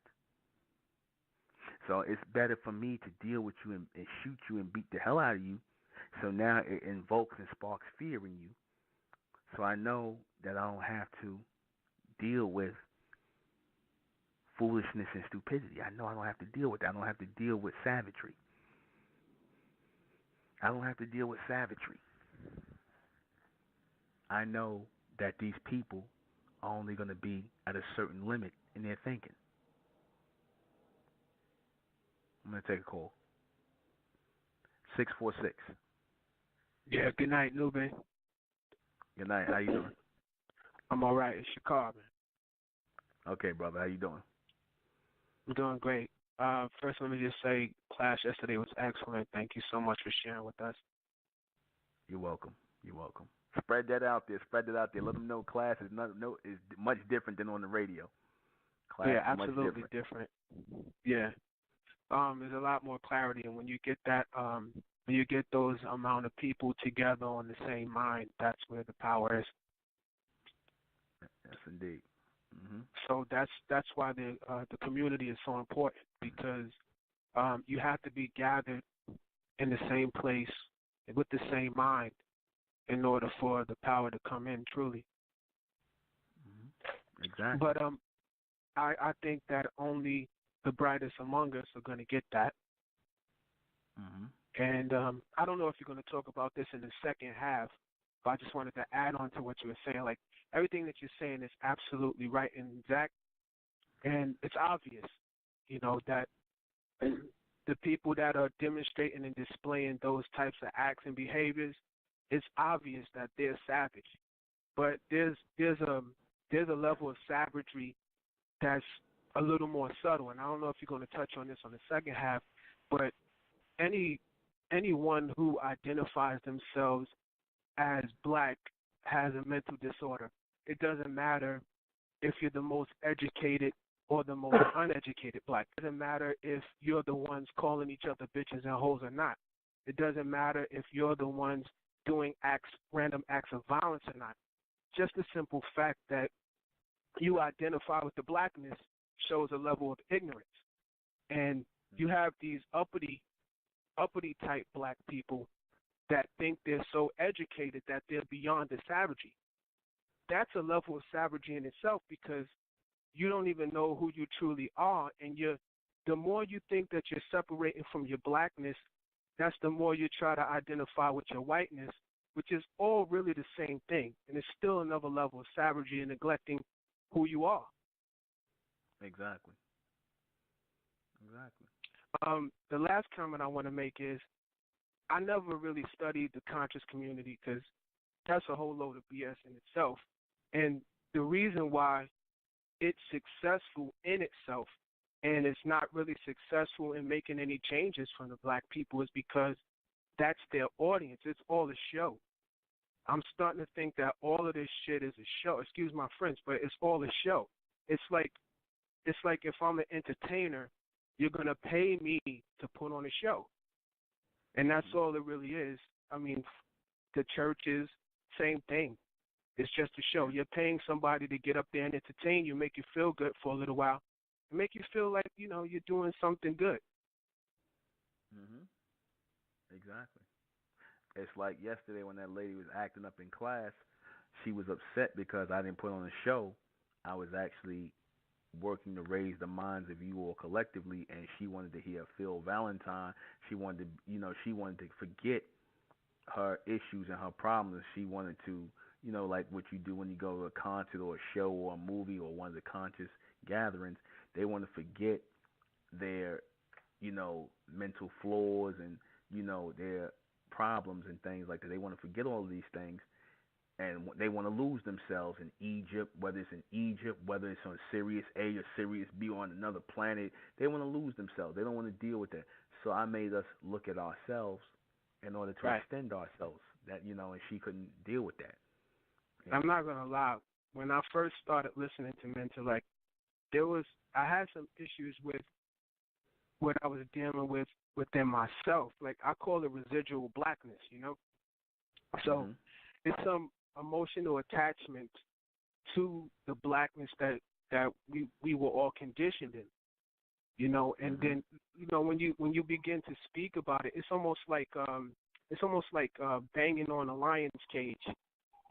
Speaker 1: So it's better for me to deal with you and shoot you and beat the hell out of you. So now it invokes and sparks fear in you. So I know that I don't have to deal with foolishness and stupidity. I know I don't have to deal with that. I don't have to deal with savagery. I don't have to deal with savagery. I know that these people are only going to be at a certain limit in their thinking. I'm going to take a call. 646.
Speaker 2: Yeah, good night, Nuben.
Speaker 1: Good night. How you doing?
Speaker 2: I'm all right. It's Shakar, man.
Speaker 1: Okay, brother. How you doing?
Speaker 2: I'm doing great. First, let me just say, class yesterday was excellent. Thank you so much for sharing with us.
Speaker 1: You're welcome. You're welcome. Spread that out there. Spread it out there. Let them know class is much different than on the radio. Class
Speaker 2: yeah,
Speaker 1: is
Speaker 2: absolutely
Speaker 1: much
Speaker 2: different. Yeah. There's a lot more clarity, and when you get that, when you get those amount of people together on the same mind, that's where the power is.
Speaker 1: Yes, indeed. Mm-hmm.
Speaker 2: So that's why the community is so important, because you have to be gathered in the same place with the same mind in order for the power to come in truly.
Speaker 1: Mm-hmm. Exactly.
Speaker 2: But I think that only the brightest among us are going to get that.
Speaker 1: Mm-hmm.
Speaker 2: And I don't know if you're going to talk about this in the second half, but I just wanted to add on to what you were saying. Like, everything that you're saying is absolutely right and exact, and it's obvious, you know, that the people that are demonstrating and displaying those types of acts and behaviors, it's obvious that they're savage. But there's a level of savagery that's a little more subtle, and I don't know if you're going to touch on this on the second half, but anyone who identifies themselves as black has a mental disorder. It doesn't matter if you're the most educated or the most uneducated black. It doesn't matter if you're the ones calling each other bitches and hoes or not. It doesn't matter if you're the ones doing random acts of violence or not. Just the simple fact that you identify with the blackness shows a level of ignorance. And you have these uppity type black people that think they're so educated that they're beyond the savagery. That's a level of savagery in itself, because you don't even know who you truly are, and the more you think that you're separating from your blackness, that's the more you try to identify with your whiteness, which is all really the same thing, and it's still another level of savagery and neglecting who you are.
Speaker 1: Exactly.
Speaker 2: The last comment I want to make is, I never really studied the conscious community, because that's a whole load of BS in itself. And the reason why it's successful in itself and it's not really successful in making any changes from the black people is because that's their audience. It's all a show. I'm starting to think that all of this shit is a show. Excuse my French, but it's all a show. It's like if I'm an entertainer, you're going to pay me to put on a show. And that's all it really is. I mean, the churches, same thing. It's just a show. You're paying somebody to get up there and entertain you, make you feel good for a little while, and make you feel like, you know, you're doing something good.
Speaker 1: Mm-hmm. Exactly. It's like yesterday when that lady was acting up in class. She was upset because I didn't put on a show. I was actually working to raise the minds of you all collectively, and she wanted to hear Phil Valentine. She wanted to, she wanted to forget her issues and her problems. She wanted to, like what you do when you go to a concert or a show or a movie or one of the conscious gatherings. They want to forget their, mental flaws and, their problems and things like that. They want to forget all of these things, and they want to lose themselves in Egypt, whether it's in Egypt, whether it's on Sirius A or Sirius B or on another planet. They want to lose themselves. They don't want to deal with that. So I made us look at ourselves in order to
Speaker 2: Right.
Speaker 1: extend ourselves. That and she couldn't deal with that.
Speaker 2: I'm not gonna lie. When I first started listening to Mental, I had some issues with what I was dealing with within myself. Like I call it residual blackness, So it's some emotional attachment to the blackness that we were all conditioned in, and then when you begin to speak about it, it's almost like banging on a lion's cage,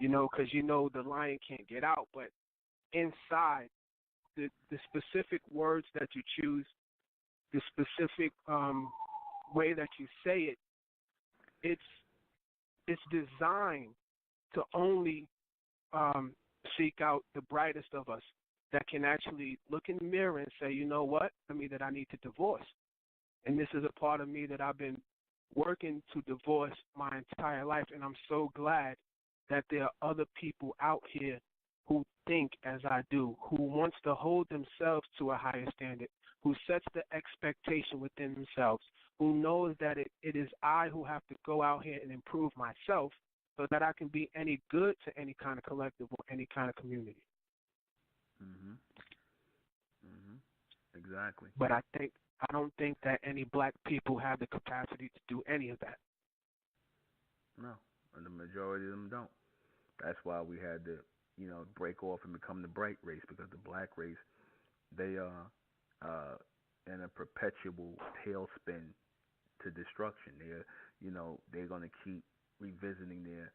Speaker 2: because the lion can't get out, but inside the specific words that you choose, the specific way that you say it, it's designed to only seek out the brightest of us that can actually look in the mirror and say, you know what, I mean that I need to divorce. And this is a part of me that I've been working to divorce my entire life, and I'm so glad that there are other people out here who think as I do, who wants to hold themselves to a higher standard, who sets the expectation within themselves, who knows that it is I who have to go out here and improve myself so that I can be any good to any kind of collective or any kind of community.
Speaker 1: Exactly.
Speaker 2: But I don't think that any black people have the capacity to do any of that.
Speaker 1: No, and the majority of them don't. That's why we had to, break off and become the bright race, because the black race, they are in a perpetual tailspin to destruction. They're going to keep revisiting their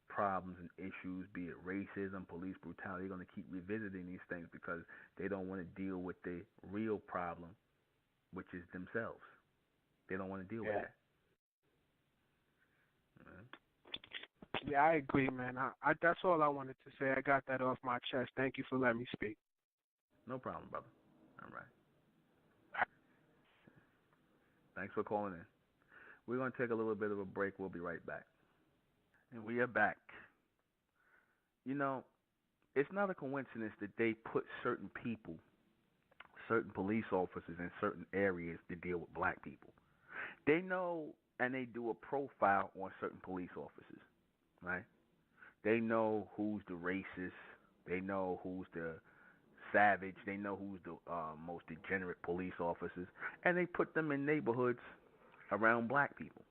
Speaker 1: problems and issues, be it racism, police brutality. They're going to keep revisiting these things because they don't want to deal with the real problem, which is themselves. They don't want to deal with that.
Speaker 2: Yeah, I agree, man. I that's all I wanted to say. I got that off my chest. Thank you for letting me speak.
Speaker 1: No problem, brother. All right. Thanks for calling in. We're going to take a little bit of a break. We'll be right back. And we are back. It's not a coincidence that they put certain people, certain police officers in certain areas to deal with black people. They know, and they do a profile on certain police officers, right? They know who's the racist. They know who's the savage. They know who's the most degenerate police officers, and they put them in neighborhoods around black people.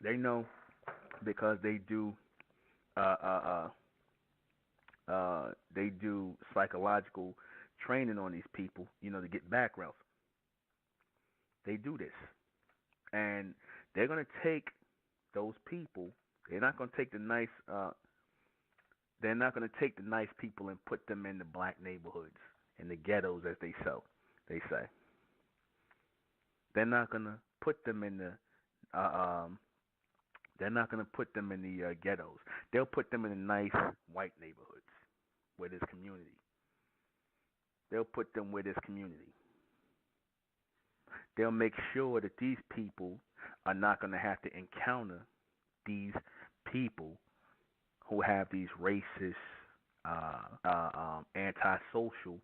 Speaker 1: They know because they do psychological training on these people, to get backgrounds. They do this, and they're gonna take those people. They're not gonna take the nice. They're not gonna take the nice people and put them in the black neighborhoods, in the ghettos, as they say. They're not gonna put them in the. They're not gonna put them in the ghettos. They'll put them in the nice white neighborhoods where there's community. They'll put them where there's community. They'll make sure that these people are not going to have to encounter these people who have these racist, antisocial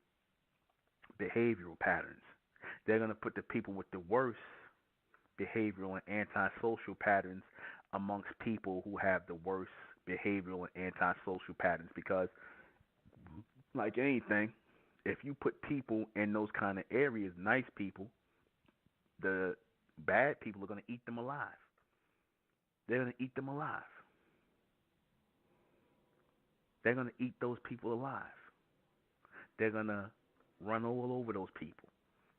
Speaker 1: behavioral patterns. They're going to put the people with the worst behavioral and antisocial patterns amongst people who have the worst behavioral and antisocial patterns, because, like anything, if you put people in those kind of areas, nice people, the bad people are going to eat them alive. They're going to eat them alive. They're going to eat those people alive. They're going to run all over those people.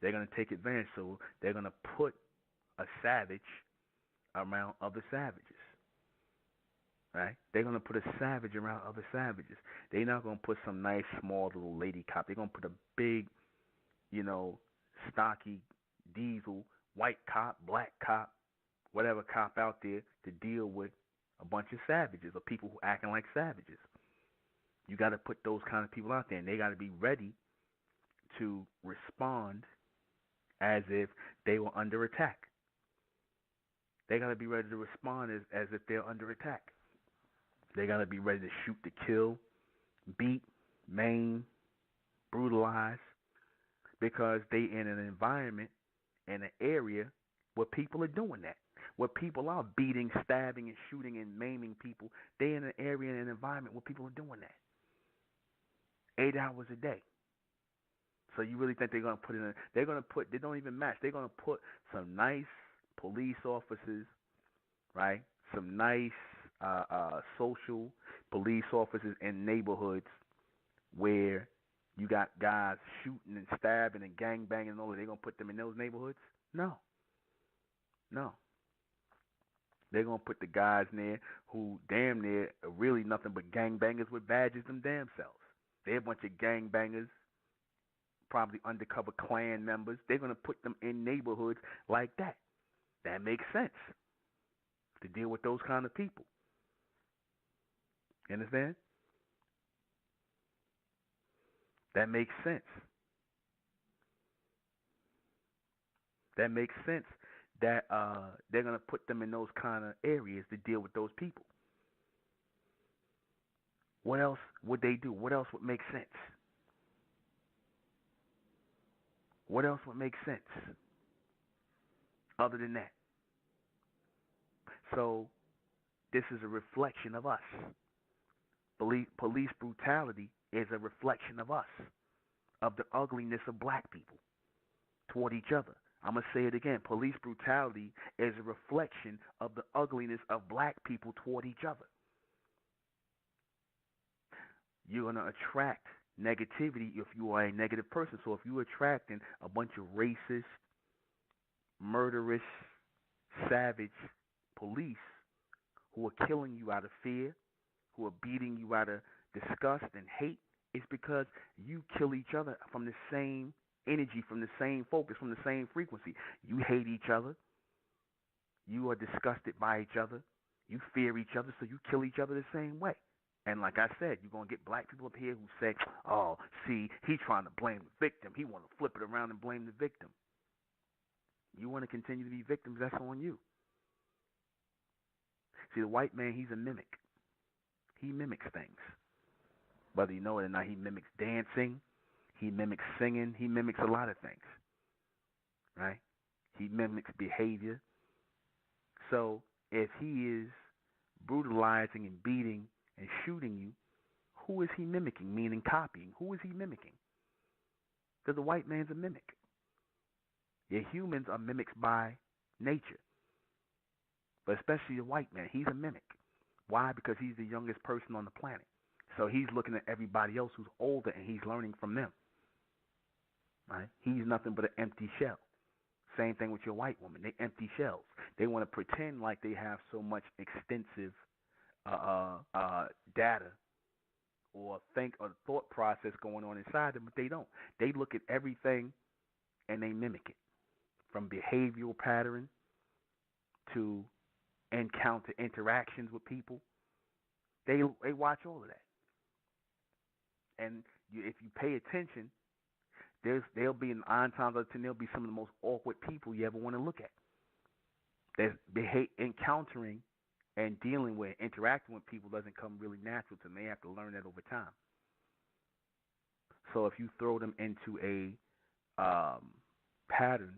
Speaker 1: They're going to take advantage. So they're going to put a savage around other savages. Right? They're going to put a savage around other savages. They're not going to put some nice, small little lady cop. They're going to put a big, stocky, diesel, white cop, black cop, whatever cop out there to deal with a bunch of savages or people who acting like savages. You got to put those kind of people out there, and they got to be ready to respond as if they were under attack. They got to be ready to respond as if they're under attack. They got to be ready to shoot, to kill, beat, maim, brutalize, because they in an environment, in an area where people are doing that. Where people are beating, stabbing, and shooting and maiming people. They in an area, in an environment where people are doing that. 8 hours a day. So you really think they're going to put they don't even match. They're going to put some nice police officers, right? Some nice social police officers in neighborhoods where you got guys shooting and stabbing and gang banging and all that. They're going to put them in those neighborhoods? No. They're going to put the guys in there who damn near are really nothing but gang bangers with badges them damn selves. They're a bunch of gang bangers, probably undercover Klan members. They're going to put them in neighborhoods like that. That makes sense to deal with those kind of people. You understand? That makes sense. That makes sense that they're going to put them in those kind of areas to deal with those people. What else would they do? What else would make sense? What else would make sense other than that? So this is a reflection of us. Police brutality is a reflection of us, of the ugliness of black people toward each other. I'm going to say it again. Police brutality is a reflection of the ugliness of black people toward each other. You're going to attract negativity if you are a negative person. So if you're attracting a bunch of racist, murderous, savage police who are killing you out of fear, who are beating you out of disgust and hate, it's because you kill each other from the same energy, from the same focus, from the same frequency. You hate each other. You are disgusted by each other. You fear each other, so you kill each other the same way. And like I said, you're going to get black people up here who say, oh, see, he's trying to blame the victim. He want to flip it around and blame the victim. You want to continue to be victims, that's on you. See, the white man, he's a mimic. He mimics things. Whether you know it or not, he mimics dancing. He mimics singing. He mimics a lot of things. Right? He mimics behavior. So if he is brutalizing and beating and shooting you, who is he mimicking? Meaning copying. Who is he mimicking? Because the white man's a mimic. Yeah, humans are mimics by nature. But especially the white man, he's a mimic. Why? Because he's the youngest person on the planet. So he's looking at everybody else who's older and he's learning from them. Right? He's nothing but an empty shell. Same thing with your white woman. They empty shells. They want to pretend like they have so much extensive data or thought process going on inside them, but they don't. They look at everything and they mimic it, from behavioral pattern to encounter interactions with people. They watch all of that. And if you pay attention, there'll be 9 times out of 10 there'll be some of the most awkward people you ever want to look at. There's encountering and dealing with, interacting with people doesn't come really natural to them. They have to learn that over time. So if you throw them into a pattern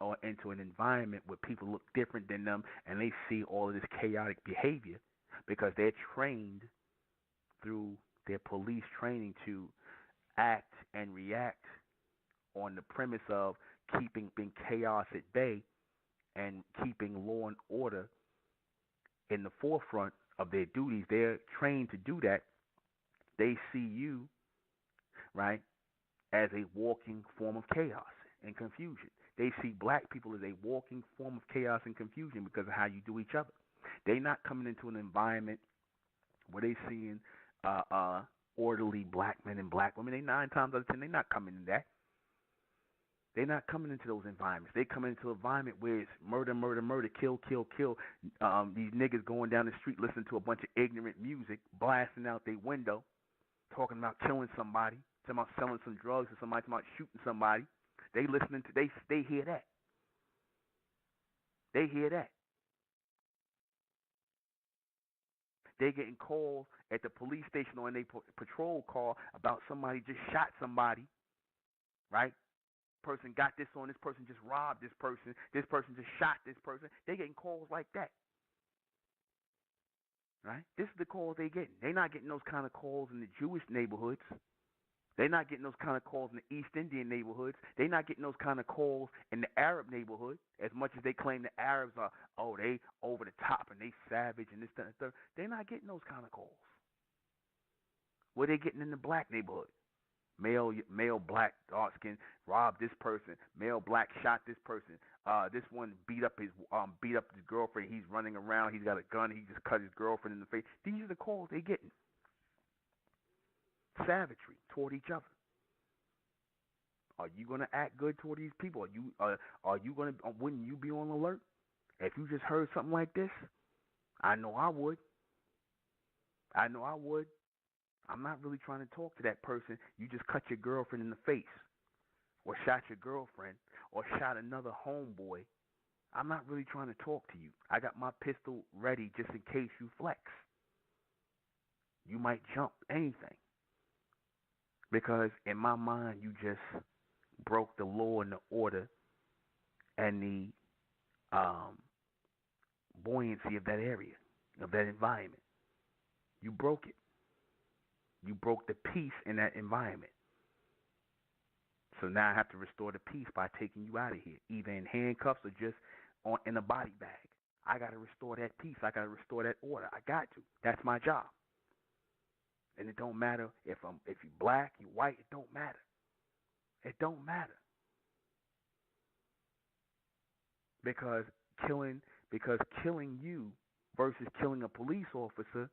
Speaker 1: or into an environment where people look different than them and they see all of this chaotic behavior because they're trained through their police training to act and react on the premise of keeping chaos at bay and keeping law and order in the forefront of their duties. They're trained to do that. They see you, right, as a walking form of chaos and confusion. They see black people as a walking form of chaos and confusion because of how you do each other. They not coming into an environment where they seeing orderly black men and black women. They 9 times out of 10, they not coming in that. They're not coming into those environments. They come into an environment where it's murder, murder, murder, kill, kill, kill. These niggas going down the street listening to a bunch of ignorant music, blasting out their window, talking about killing somebody, talking about selling some drugs to somebody, talking about shooting somebody. They listening to, they hear that. They hear that. They getting calls at the police station or in their patrol car about somebody just shot somebody, right? Person got this on, this person just robbed this person just shot this person. They getting calls like that, right? This is the calls they getting. They not getting those kind of calls in the Jewish neighborhoods. They not getting those kind of calls in the East Indian neighborhoods. They not getting those kind of calls in the Arab neighborhood. As much as they claim the Arabs are, oh, they over the top and they savage and this, that, and the third. They not getting those kind of calls. What they getting in the black neighborhood? Male, black, dark skin, robbed this person. Male, black, shot this person. This one beat up his girlfriend. He's running around. He's got a gun. He just cut his girlfriend in the face. These are the calls they getting. Savagery toward each other. Are you gonna act good toward these people? Are you gonna? Wouldn't you be on alert if you just heard something like this? I know I would. I'm not really trying to talk to that person. You just cut your girlfriend in the face, or shot your girlfriend, or shot another homeboy. I'm not really trying to talk to you. I got my pistol ready just in case you flex. You might jump anything. Because in my mind, you just broke the law and the order and the buoyancy of that area, of that environment. You broke it. You broke the peace in that environment. So now I have to restore the peace by taking you out of here, either in handcuffs or just in a body bag. I got to restore that peace. I got to restore that order. I got to. That's my job. And it don't matter if you black, you white. It don't matter. It don't matter. Because killing you versus killing a police officer,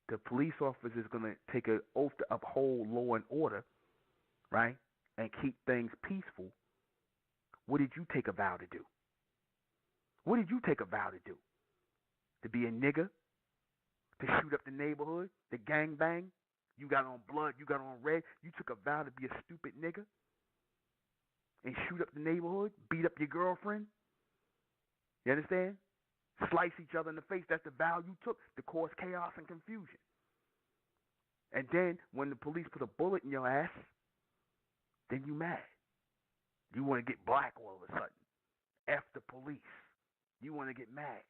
Speaker 1: the police officer is going to take an oath to uphold law and order, right, and keep things peaceful. What did you take a vow to do? What did you take a vow to do? To be a nigger? To shoot up the neighborhood? To gang bang? You got on blood, you got on red. You took a vow to be a stupid nigger? And shoot up the neighborhood? Beat up your girlfriend? You understand? Slice each other in the face. That's the vow you took to cause chaos and confusion. And then when the police put a bullet in your ass, then you mad. You want to get black all of a sudden. F the police. You want to get mad.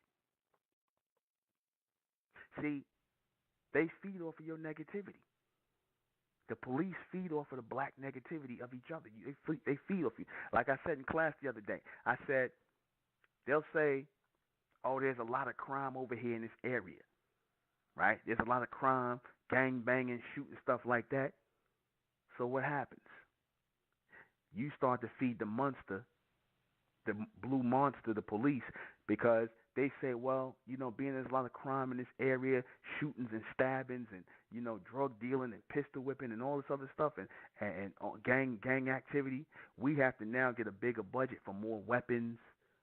Speaker 1: See, they feed off of your negativity. The police feed off of the black negativity of each other. They feed off you. Like I said in class the other day, I said, they'll say, oh, there's a lot of crime over here in this area, right? There's a lot of crime, gang banging, shooting, stuff like that. So what happens? You start to feed the monster, the blue monster, the police, because they say, well, being there's a lot of crime in this area, shootings and stabbings and, drug dealing and pistol whipping and all this other stuff and gang activity, we have to now get a bigger budget for more weapons,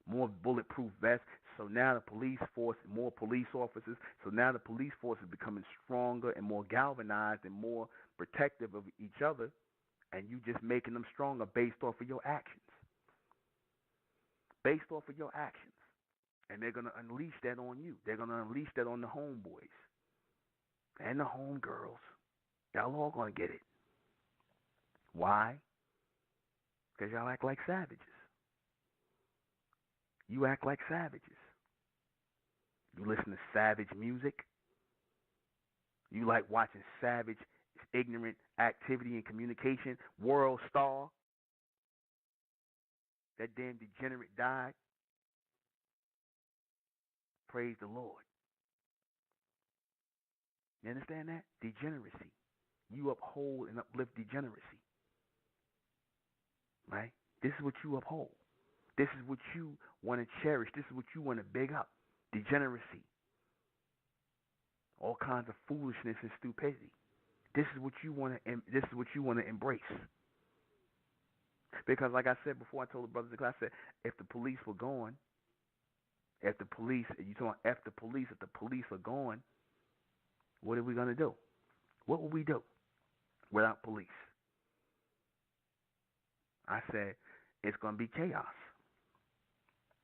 Speaker 1: more bulletproof vests. So now the police force, more police officers. So now the police force is becoming stronger and more galvanized and more protective of each other. And you just making them stronger based off of your actions. Based off of your actions. And they're going to unleash that on you. They're going to unleash that on the homeboys and the homegirls. Y'all all going to get it. Why? Because y'all act like savages. You act like savages. You listen to savage music. You like watching savage, ignorant activity and communication. World Star. That damn degenerate died. Praise the Lord. You understand that? Degeneracy. You uphold and uplift degeneracy. right? This is what you uphold. This is what you want to cherish. This is what you want to big up. Degeneracy, all kinds of foolishness and stupidity. This is what you want to. This is what you want to embrace. Because, like I said before, I told the brothers in class, I said, if the police were gone, if the police are gone, what are we gonna do? What would we do without police? I said, it's gonna be chaos,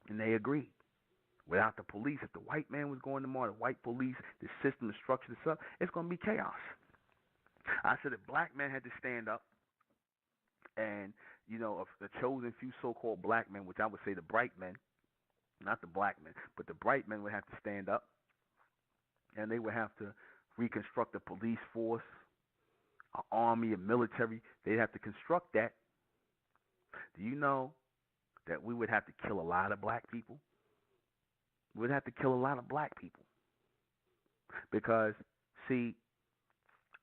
Speaker 1: and they agreed. Without the police, if the white man was going tomorrow, the white police, the system, the structure, the stuff, it's gonna be chaos. I said, if black men had to stand up, and of the chosen few so-called black men, which I would say the bright men, not the black men, but the bright men would have to stand up, and they would have to reconstruct a police force, an army, a military. They'd have to construct that. Do you know that we would have to kill a lot of black people? We would have to kill a lot of black people. Because, see,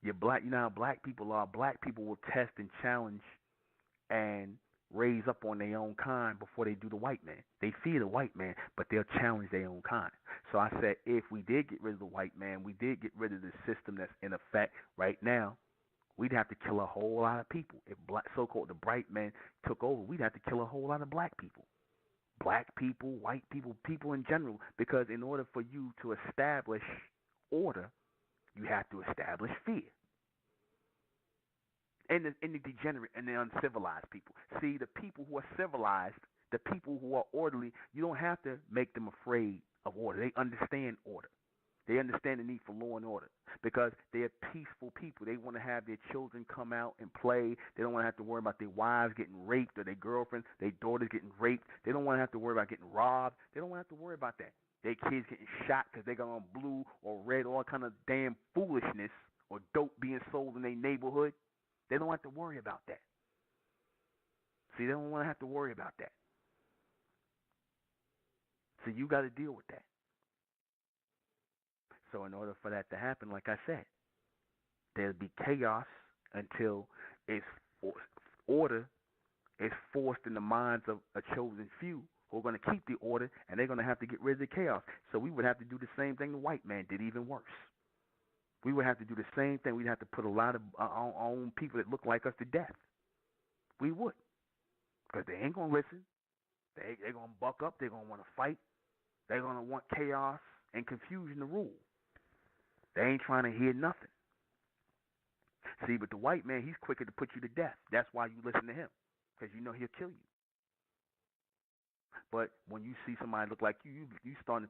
Speaker 1: you know how black people are. Black people will test and challenge and raise up on their own kind before they do the white man. They fear the white man, but they'll challenge their own kind. So I said, if we did get rid of the white man, we did get rid of the system that's in effect right now, we'd have to kill a whole lot of people. If so-called the bright men took over, we'd have to kill a whole lot of black people. Black people, white people, people in general. Because in order for you to establish order, you have to establish fear. And the degenerate and the uncivilized people. See, the people who are civilized, the people who are orderly, you don't have to make them afraid of order. They understand order. They understand the need for law and order because they're peaceful people. They want to have their children come out and play. They don't want to have to worry about their wives getting raped or their girlfriends, their daughters getting raped. They don't want to have to worry about getting robbed. They don't want to have to worry about that. Their kids getting shot because they got on blue or red, all kind of damn foolishness or dope being sold in their neighborhood. They don't have to worry about that. See, they don't want to have to worry about that. So you got to deal with that. So in order for that to happen, like I said, there'll be chaos until order is forced in the minds of a chosen few who are going to keep the order, and they're going to have to get rid of the chaos. So we would have to do the same thing the white man did, even worse. We would have to do the same thing. We'd have to put a lot of our own people that look like us to death. We would. Because they ain't going to listen. They're going to buck up. They're going to want to fight. They're going to want chaos and confusion to rule. They ain't trying to hear nothing. See, but the white man, he's quicker to put you to death. That's why you listen to him. Because you know he'll kill you. But when you see somebody look like you start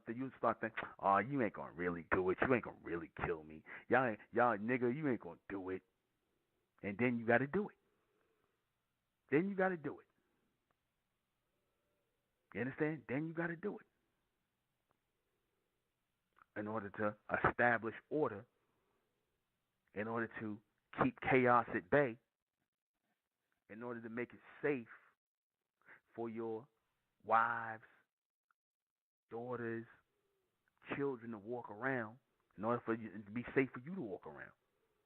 Speaker 1: thinking, oh, you ain't gonna really do it. You ain't gonna really kill me. Y'all nigga, you ain't gonna do it. And then you gotta do it. Then you gotta do it. You understand? Then you gotta do it. In order to establish order, in order to keep chaos at bay, in order to make it safe for your wives, daughters, children to walk around, in order for you to be safe for you to walk around.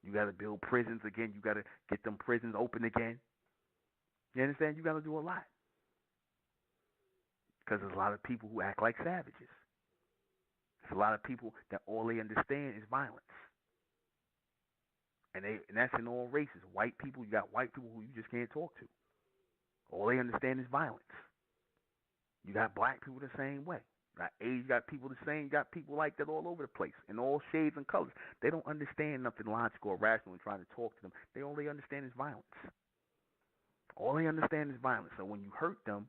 Speaker 1: You got to build prisons again. You got to get them prisons open again. You understand? You got to do a lot. Because there's a lot of people who act like savages. There's a lot of people that all they understand is violence. And that's in all races. White people, you got white people who you just can't talk to. All they understand is violence. You got black people the same way. You got Asian, you got people the same. You got people like that all over the place in all shades and colors. They don't understand nothing logical or rational and trying to talk to them. All they understand is violence. All they understand is violence. So when you hurt them,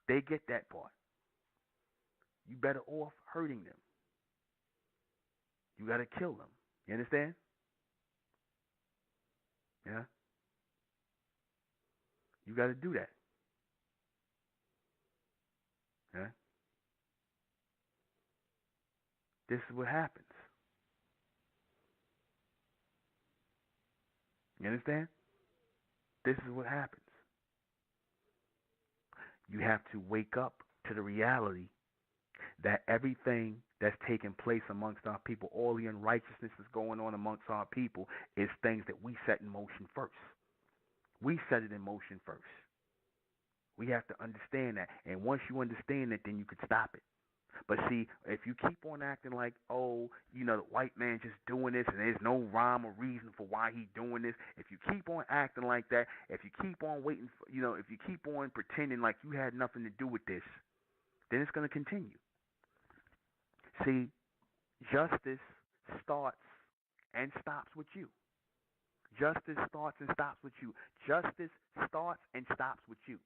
Speaker 1: they get that part. You better off hurting them. You got to kill them. You understand? Yeah? You got to do that. Yeah? This is what happens. You understand? This is what happens. You have to wake up to the reality that everything that's taking place amongst our people, all the unrighteousness that's going on amongst our people, is things that we set in motion first. We set it in motion first. We have to understand that. And once you understand it, then you can stop it. But see, if you keep on acting like, oh, the white man just doing this and there's no rhyme or reason for why he doing this, if you keep on acting like that, if you keep on waiting for, if you keep on pretending like you had nothing to do with this, then it's going to continue. See, justice starts and stops with you. Justice starts and stops with you. Justice starts and stops with you.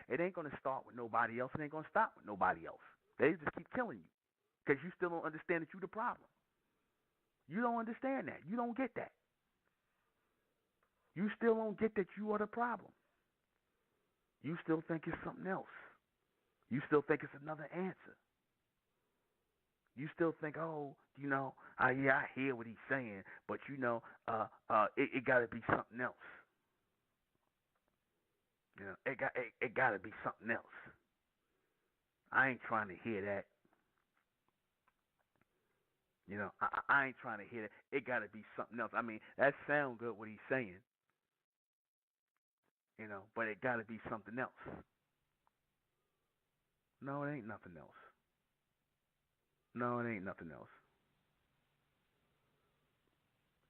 Speaker 1: It ain't going to start with nobody else. It ain't going to stop with nobody else. They just keep killing you because you still don't understand that you're the problem. You don't understand that. You don't get that. You still don't get that you are the problem. You still think it's something else. You still think it's another answer. You still think, oh, yeah, I hear what he's saying, but it got to be something else. It got to be something else. I ain't trying to hear that. I ain't trying to hear that. It got to be something else. I mean, that sounds good what he's saying, but it got to be something else. No, it ain't nothing else. No, it ain't nothing else.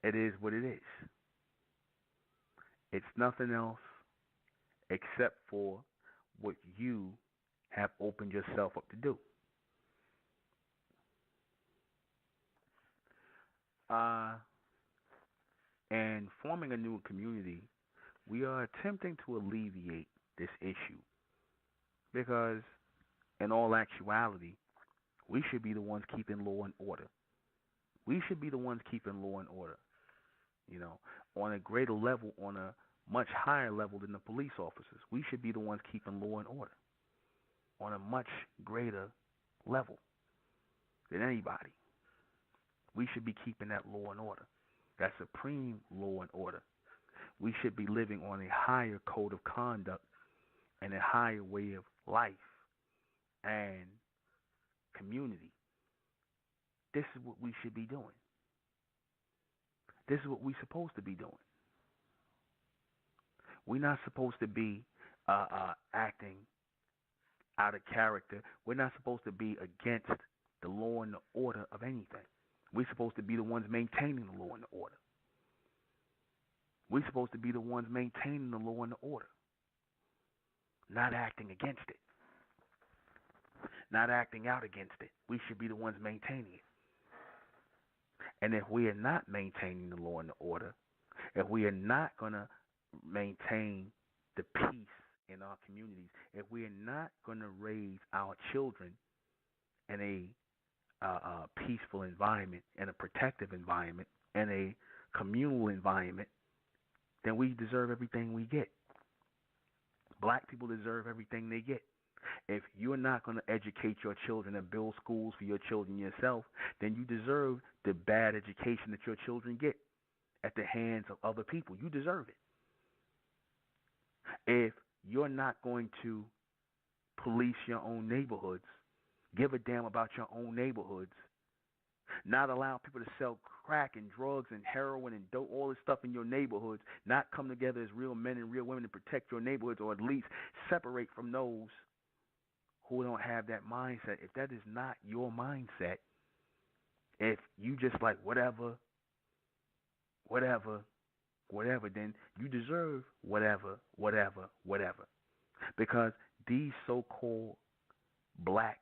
Speaker 1: It is what it is. It's nothing else except for what you have opened yourself up to do. And forming a new community, we are attempting to alleviate this issue because, in all actuality, we should be the ones keeping law and order. We should be the ones keeping law and order, on a greater level, on a much higher level than the police officers. We should be the ones keeping law and order on a much greater level than anybody. We should be keeping that law and order, that supreme law and order. We should be living on a higher code of conduct and a higher way of life and community. This is what we should be doing. This is what we're supposed to be doing. We're not supposed to be acting out of character. We're not supposed to be against the law and the order of anything. We're supposed to be the ones maintaining the law and the order. We're supposed to be the ones maintaining the law and the order, not acting against it, not acting out against it. We should be the ones maintaining it. And if we are not maintaining the law and the order, if we are not going to maintain the peace in our communities, if we are not going to raise our children in a peaceful environment, in a protective environment, in a communal environment, then we deserve everything we get. Black people deserve everything they get. If you're not going to educate your children and build schools for your children yourself, then you deserve the bad education that your children get at the hands of other people. You deserve it. If you're not going to police your own neighborhoods, give a damn about your own neighborhoods, not allow people to sell crack and drugs and heroin and dope, all this stuff in your neighborhoods, not come together as real men and real women to protect your neighborhoods, or at least separate from those who don't have that mindset. If that is not your mindset, if you just like whatever, then you deserve whatever. Because these so-called black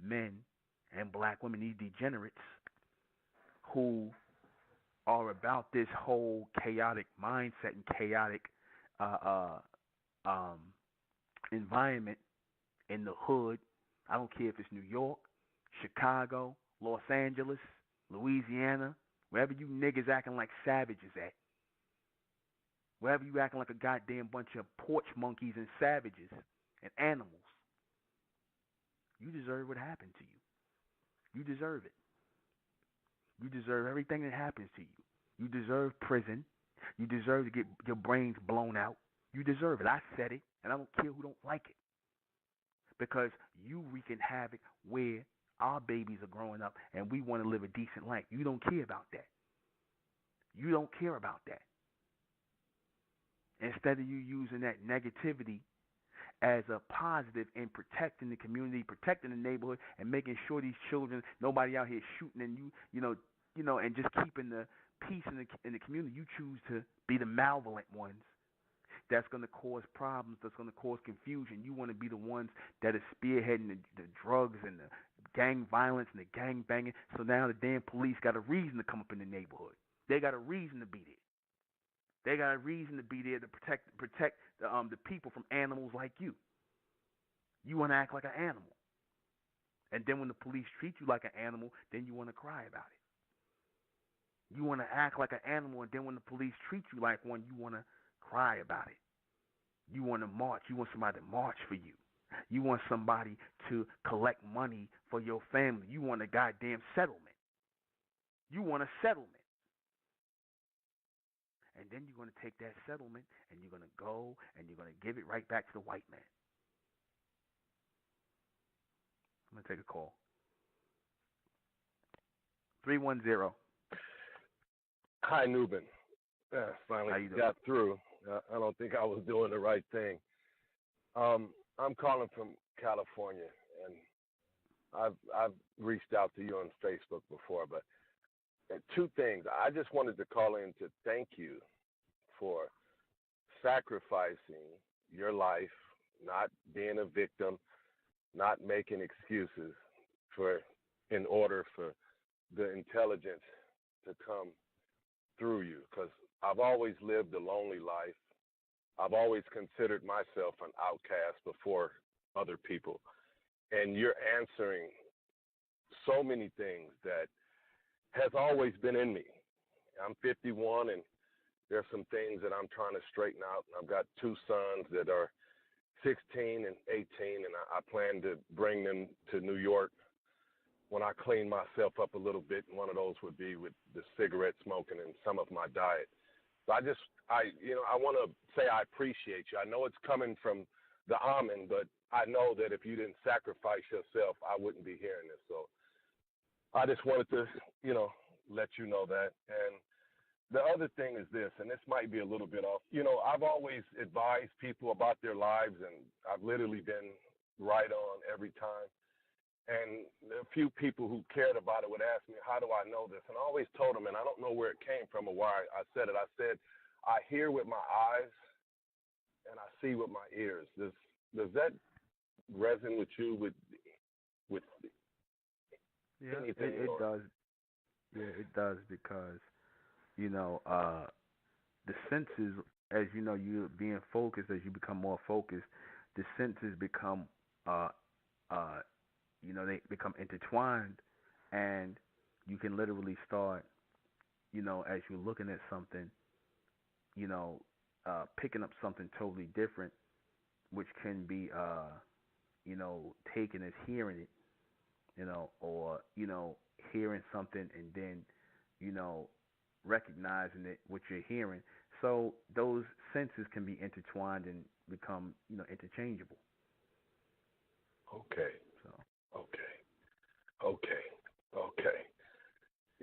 Speaker 1: men and black women, these degenerates who are about this whole chaotic mindset and chaotic environment in the hood. I don't care if it's New York, Chicago, Los Angeles, Louisiana, wherever you niggas acting like savages at. Wherever you acting like a goddamn bunch of porch monkeys and savages and animals. You deserve what happened to you. You deserve it. You deserve everything that happens to you. You deserve prison. You deserve to get your brains blown out. You deserve it. I said it, and I don't care who don't like it. Because you wreaking havoc where our babies are growing up and we want to live a decent life. You don't care about that. You don't care about that. instead of you using that negativity as a positive in protecting the community, protecting the neighborhood, and making sure these children, nobody out here shooting, and and just keeping the peace in the community. You choose to be the malevolent ones. That's going to cause problems. That's going to cause confusion. You want to be the ones that are spearheading the drugs and the gang violence and the gang banging. So now the damn police got a reason to come up in the neighborhood. They got a reason to be there. They got a reason to be there to protect the people from animals like you. You want to act like an animal. And then when the police treat you like an animal, then you want to cry about it. You want to act like an animal, and then when the police treat you like one, you want to cry about it. You want to march. You want somebody to march for you. You want somebody to collect money for your family. You want a goddamn settlement. You want a settlement. And then you're going to take that settlement and you're going to go and you're going to give it right back to the white man. I'm going to take a call. 310.
Speaker 3: Hi, Nubin. Finally got through. I don't think I was doing the right thing. I'm calling from California, and I've reached out to you on Facebook before, but two things. I just wanted to call in to thank you for sacrificing your life, not being a victim, not making excuses in order for the intelligence to come through you, because I've always lived a lonely life. I've always considered myself an outcast before other people. And you're answering so many things that has always been in me. I'm 51, and there's some things that I'm trying to straighten out. I've got two sons that are 16 and 18, and I plan to bring them to New York when I clean myself up a little bit. And one of those would be with the cigarette smoking and some of my diet. So I want to say I appreciate you. I know it's coming from the almond, but I know that if you didn't sacrifice yourself, I wouldn't be hearing this. So I just wanted to, let you know that. And the other thing is this, and this might be a little bit off. I've always advised people about their lives, and I've literally been right on every time. And a few people who cared about it would ask me, how do I know this? And I always told them, and I don't know where it came from or why I said it. I said, I hear with my eyes and I see with my ears. Does that resonate with you with anything?
Speaker 1: It does. Yeah, it does, because, the senses, as you know, you're being focused, as you become more focused, the senses become they become intertwined, and you can literally start, as you're looking at something, picking up something totally different, which can be, taken as hearing it, or, hearing something and then, recognizing it, what you're hearing. So those senses can be intertwined and become, interchangeable.
Speaker 3: Okay.
Speaker 1: So.
Speaker 3: Okay.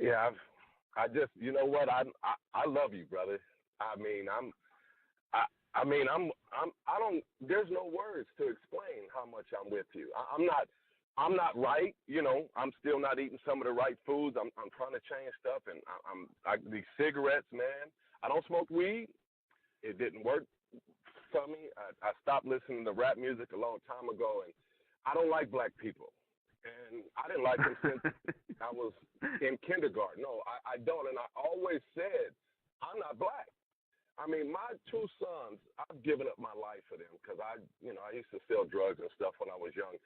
Speaker 3: Yeah, I just, you know what? I love you, brother. I don't. There's no words to explain how much I'm with you. I'm not right. I'm still not eating some of the right foods. I'm trying to change stuff, and these cigarettes, man. I don't smoke weed. It didn't work for me. I stopped listening to rap music a long time ago, and I don't like black people. And I didn't like them since I was in kindergarten. No, I don't. And I always said, I'm not black. I mean, my two sons, I've given up my life for them because I used to sell drugs and stuff when I was young.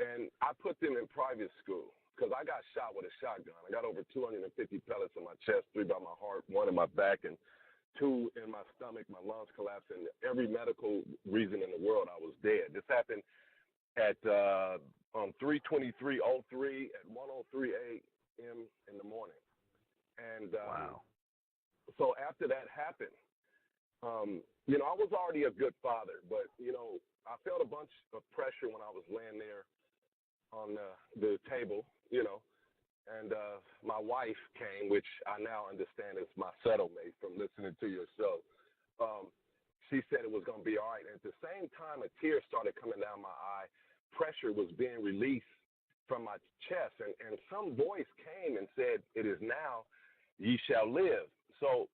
Speaker 3: And I put them in private school because I got shot with a shotgun. I got over 250 pellets in my chest, 3 by my heart, 1 in my back, and 2 in my stomach. My lungs collapsed, and every medical reason in the world I was dead. This happened at 3/23/03 at 1:03 a.m. in the morning. And
Speaker 1: wow.
Speaker 3: So after that happened, I was already a good father, but, I felt a bunch of pressure when I was laying there on the table, and my wife came, which I now understand is my settlement from listening to your show. she said it was going to be all right. And at the same time, a tear started coming down my eye. Pressure was being released from my chest, and some voice came and said, "It is now, ye shall live." So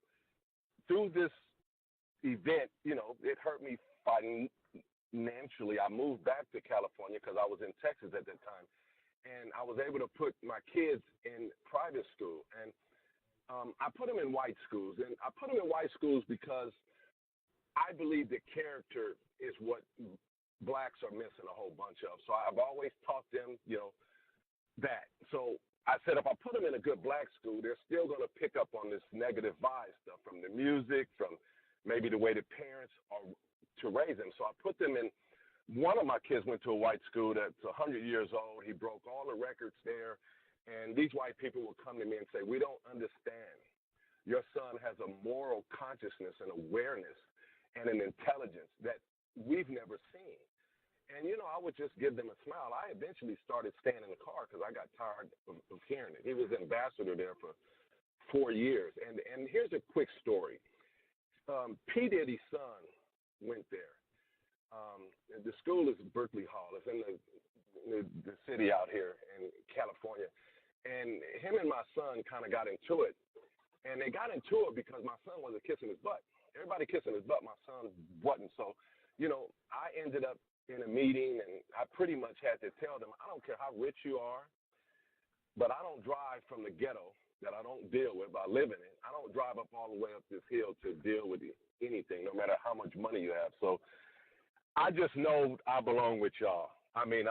Speaker 3: through this event, it hurt me financially. I moved back to California because I was in Texas at that time, and I was able to put my kids in private school. And I put them in white schools, and I put them in white schools because I believe that character is what blacks are missing a whole bunch of. So I've always taught them, that. So I said if I put them in a good black school, they're still going to pick up on this negative vibe stuff from the music, from maybe the way the parents are to raise them. So I put them in. One of my kids went to a white school that's 100 years old. He broke all the records there. And these white people will come to me and say, "We don't understand. Your son has a moral consciousness and awareness and an intelligence that we've never seen." And, I would just give them a smile. I eventually started staying in the car because I got tired of hearing it. He was ambassador there for 4 years. And here's a quick story. P. Diddy's son went there. The school is Berkeley Hall. It's in the city out here in California. And him and my son kind of got into it. And they got into it because my son wasn't kissing his butt. Everybody kissing his butt, my son wasn't. So, I ended up in a meeting, and I pretty much had to tell them, I don't care how rich you are, but I don't drive from the ghetto that I don't deal with, but I live in it. I don't drive up all the way up this hill to deal with anything, no matter how much money you have. So I just know I belong with y'all. I mean,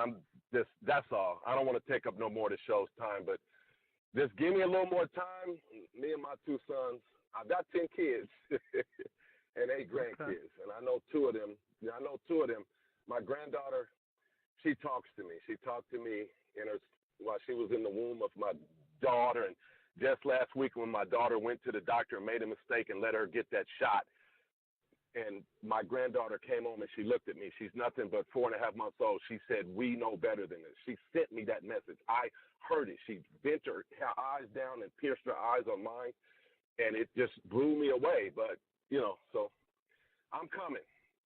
Speaker 3: that's all. I don't want to take up no more of the show's time, but just give me a little more time. Me and my 2 sons, I've got 10 kids and 8 grandkids, and I know 2 of them. My granddaughter, she talks to me. She talked to me while she was in the womb of my daughter. And just last week when my daughter went to the doctor and made a mistake and let her get that shot, and my granddaughter came home and she looked at me. She's nothing but 4.5 months old. She said, "We know better than this." She sent me that message. I heard it. She bent her eyes down and pierced her eyes on mine, and it just blew me away. But, so I'm coming.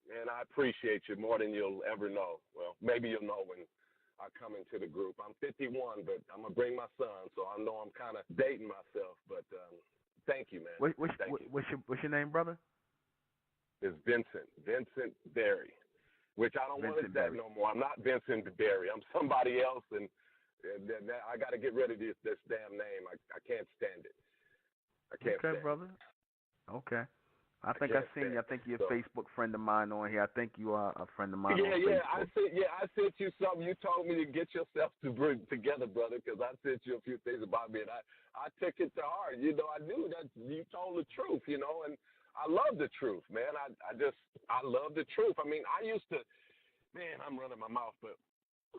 Speaker 3: And I appreciate you more than you'll ever know. Well, maybe you'll know when I come into the group. I'm 51, but I'm going to bring my son, so I know I'm kind of dating myself. But thank you, man.
Speaker 1: What's your name, brother?
Speaker 3: It's Vincent Berry, which I don't want to say no more. I'm not Vincent Berry. I'm somebody else, and I got to get rid of this damn name. I can't stand it. I can't stand it. Okay, brother.
Speaker 1: Okay. I think I've seen you. I think you're a Facebook friend of mine on here. I think you are a friend of mine on Facebook.
Speaker 3: I sent you something. You told me to get yourself together, brother, because I sent you a few things about me, and I took it to heart. I knew that you told the truth, and I love the truth, man. I love the truth. I mean, I used to, man, I'm running my mouth, but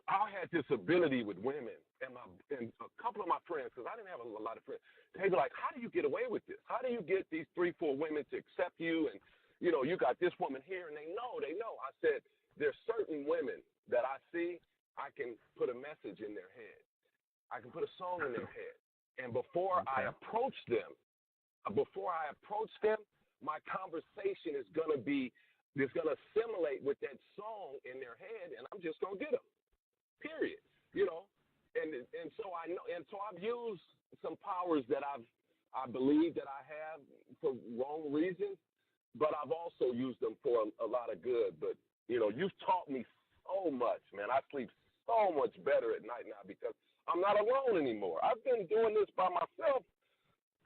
Speaker 3: I had this ability with women, and a couple of my friends, because I didn't have a lot of friends, they'd be like, "How do you get away with this? How do you get these 3-4 women to accept you? And, you got this woman here," and they know. I said, there's certain women that I see, I can put a message in their head. I can put a song in their head. And before I approach them, my conversation is going to assimilate with that song in their head, and I'm just going to get them. Period. And so I know, and so I've used some powers that I believe that I have for wrong reasons, but I've also used them for a lot of good. But you've taught me so much, man. I sleep so much better at night now because I'm not alone anymore. I've been doing this by myself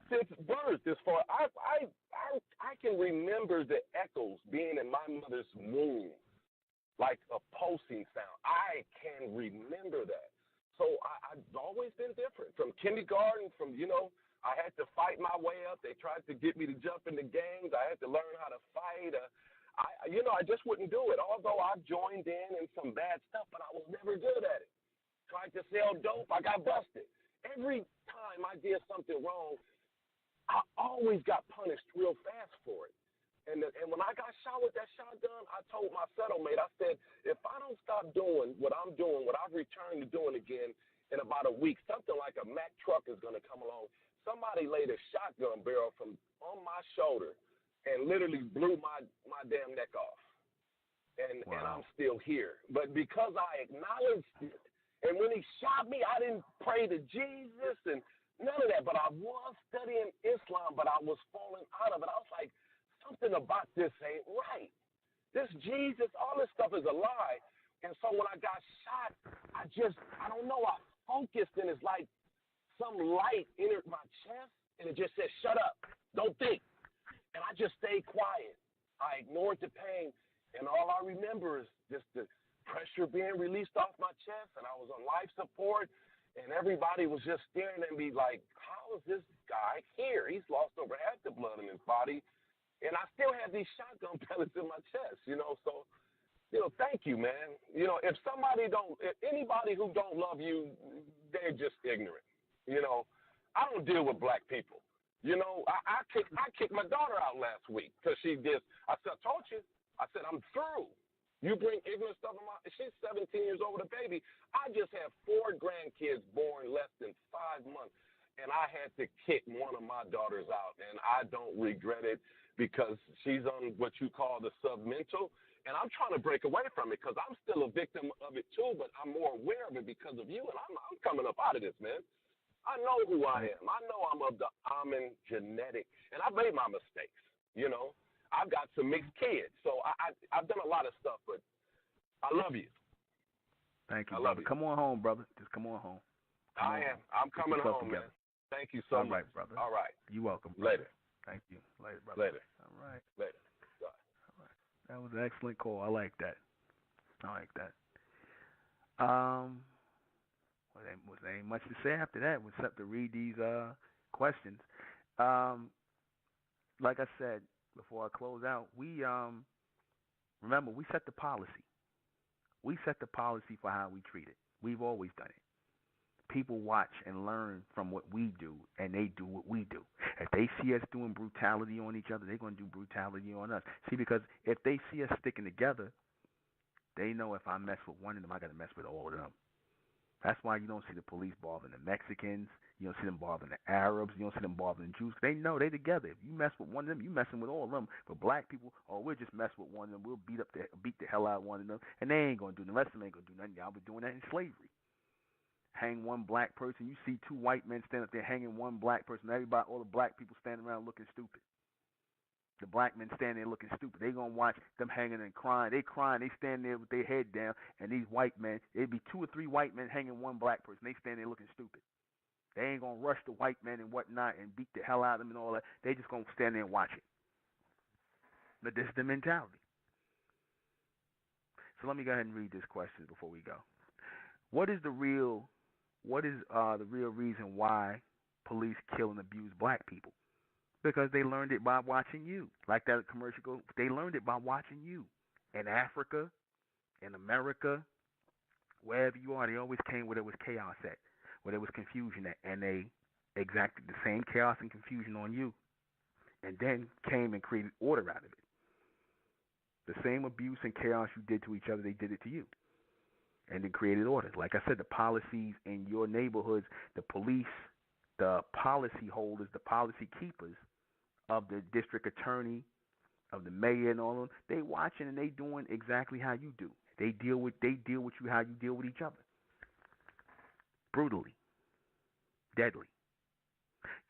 Speaker 3: since birth. As far I can remember the echoes being in my mother's womb, like a pulsing sound. I can remember that. So I've always been different. From kindergarten, I had to fight my way up. They tried to get me to jump into gangs. I had to learn how to fight. I just wouldn't do it. Although I joined in some bad stuff, but I was never good at it. Tried to sell dope, I got busted. Every time I did something wrong, I always got punished real fast for it. And when I got shot with that shotgun, I told my settlement, I said, if I don't stop doing what I'm doing, what I've returned to doing again in about a week, something like a Mack truck is going to come along. Somebody laid a shotgun barrel on my shoulder, and literally blew my damn neck off. And I'm still here. But because I acknowledged it, and when he shot me, I didn't pray to Jesus and none of that. But I was studying Islam, but I was falling out of it. I was like, something about this ain't right. This Jesus, all this stuff is a lie. And so when I got shot, I don't know, I focused, and it's like some light entered my chest, and it just said, shut up, don't think. And I just stayed quiet. I ignored the pain, and all I remember is just the pressure being released off my chest, and I was on life support, and everybody was just staring at me like, how is this guy here? He's lost over half the blood in his body, and I still have these shotgun pellets in my chest, so, thank you, man. If anybody who don't love you, they're just ignorant. I don't deal with black people. I kicked my daughter out last week because she did. I told you. I said, I'm through. You bring ignorant stuff in she's 17 years old with a baby. I just have 4 grandkids born less than 5 months, and I had to kick one of my daughters out, and I don't regret it because she's on what you call the submental, and I'm trying to break away from it because I'm still a victim of it too, but I'm more aware of it because of you, and I'm coming up out of this, man. I know who I am. I know I'm of the almond genetic, and I've made my mistakes, I've got some mixed kids, so I've done a lot of stuff, but I love you.
Speaker 1: Thank you, brother. Come on home, brother. Just come on home.
Speaker 3: I am. I'm coming home, man. Thank you so much.
Speaker 1: All right, brother.
Speaker 3: All right.
Speaker 1: You're welcome, brother.
Speaker 3: Later.
Speaker 1: Thank you. Later, brother.
Speaker 3: Later.
Speaker 1: All right.
Speaker 3: Later. Bye.
Speaker 1: All right. That was an excellent call. I like that. Well, there ain't much to say after that except to read these questions. Like I said before I close out, we remember we set the policy. We set the policy for how we treat it. We've always done it. People watch and learn from what we do, and they do what we do. If they see us doing brutality on each other, they're going to do brutality on us. See, because if they see us sticking together, they know if I mess with one of them, I got to mess with all of them. That's why you don't see the police bothering the Mexicans. You don't see them bothering the Arabs. You don't see them bothering the Jews. They know they're together. If you mess with one of them, you messing with all of them. But black people, we'll just mess with one of them. We'll beat the hell out of one of them, and they ain't gonna do nothing. The rest of them ain't gonna do nothing. Y'all been doing that in slavery. Hang one black person. You see 2 white men stand up there hanging one black person. Everybody, all the black people standing around looking stupid. The black men standing there looking stupid. They gonna watch them hanging and crying. They crying. They stand there with their head down, and these white men, it'd be 2 or 3 white men hanging one black person. They stand there looking stupid. They ain't gonna rush the white men and whatnot and beat the hell out of them and all that. They just gonna stand there and watch it. But this is the mentality. So let me go ahead and read this question before we go. What is the real reason why police kill and abuse black people? Because they learned it by watching you. Like that commercial goes, they learned it by watching you. In Africa, in America, wherever you are, they always came where there was chaos at, where there was confusion at, and they exacted the same chaos and confusion on you, and then came and created order out of it. The same abuse and chaos you did to each other, they did it to you, and then created order. Like I said, the policies in your neighborhoods, the police, the policy holders, the policy keepers of the district attorney, of the mayor and all of them, they watching and they doing exactly how you do. They deal with you how you deal with each other. Brutally. Deadly.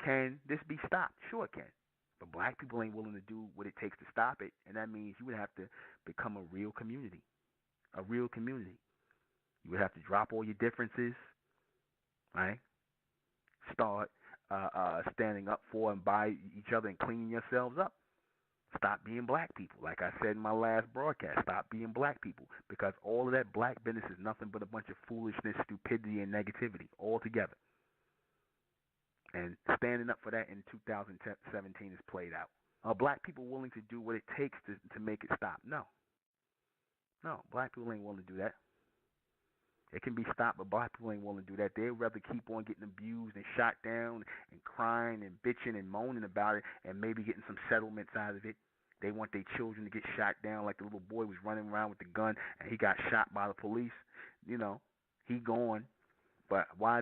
Speaker 1: Can this be stopped? Sure it can. But black people ain't willing to do what it takes to stop it, and that means you would have to become a real community. A real community. You would have to drop all your differences, right? Start standing up for and by each other and cleaning yourselves up. Stop being black people. Like I said in my last broadcast, stop being black people, because all of that black business is nothing but a bunch of foolishness, stupidity, and negativity all together. And standing up for that in 2017 is played out. Are black people willing to do what it takes to make it stop? No. No, black people ain't willing to do that. It can be stopped, but black people ain't willing to do that. They'd rather keep on getting abused and shot down and crying and bitching and moaning about it and maybe getting some settlements out of it. They want their children to get shot down, like the little boy was running around with the gun and he got shot by the police. He gone. But why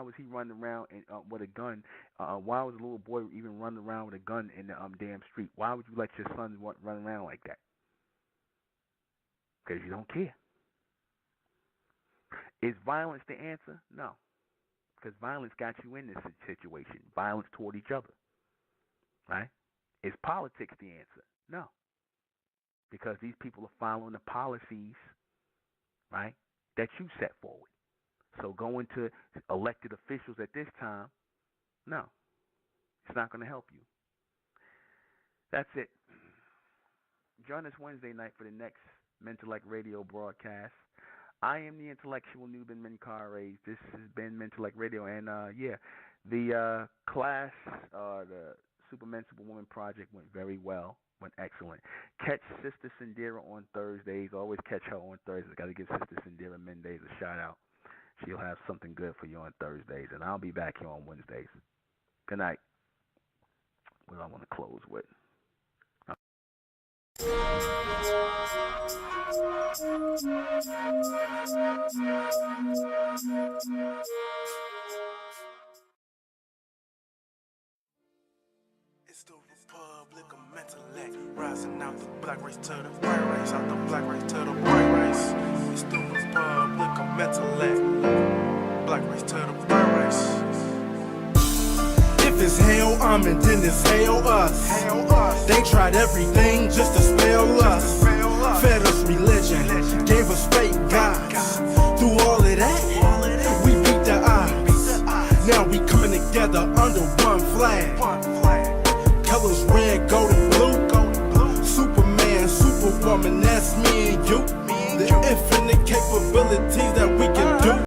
Speaker 1: was he running around with a gun? Why was a little boy even running around with a gun in the damn street? Why would you let your son run around like that? Because you don't care. Is violence the answer? No. Because violence got you in this situation. Violence toward each other. Right? Is politics the answer? No. Because these people are following the policies, right, that you set forward. So going to elected officials at this time, no. It's not going to help you. That's it. Join us Wednesday night for the next Mentellect Radio broadcast. I am the intellectual Nuben Menkarayzz. This has been Mentellect Radio. And, the class, the Superman, Superwoman project went very well. Went excellent. Catch Sister Sindira on Thursdays. Always catch her on Thursdays. Got to give Sister Sindira Mendes a shout out. She'll have something good for you on Thursdays, and I'll be back here on Wednesdays. Good night. What do I want to close with?
Speaker 4: It's the Republic of Mentellect, rising out the black race to the white race, out the black race to the white race. It's the Republic of Mentellect, black race to the white race. If it's hell, I'm in, then it's hell us. They tried everything just to spell us. Fed us religion, gave us fake gods. Through all of that, we beat the odds. Now we coming together under one flag. Colors red, gold, and blue. Superman, Superwoman, that's me and you. The infinite capabilities that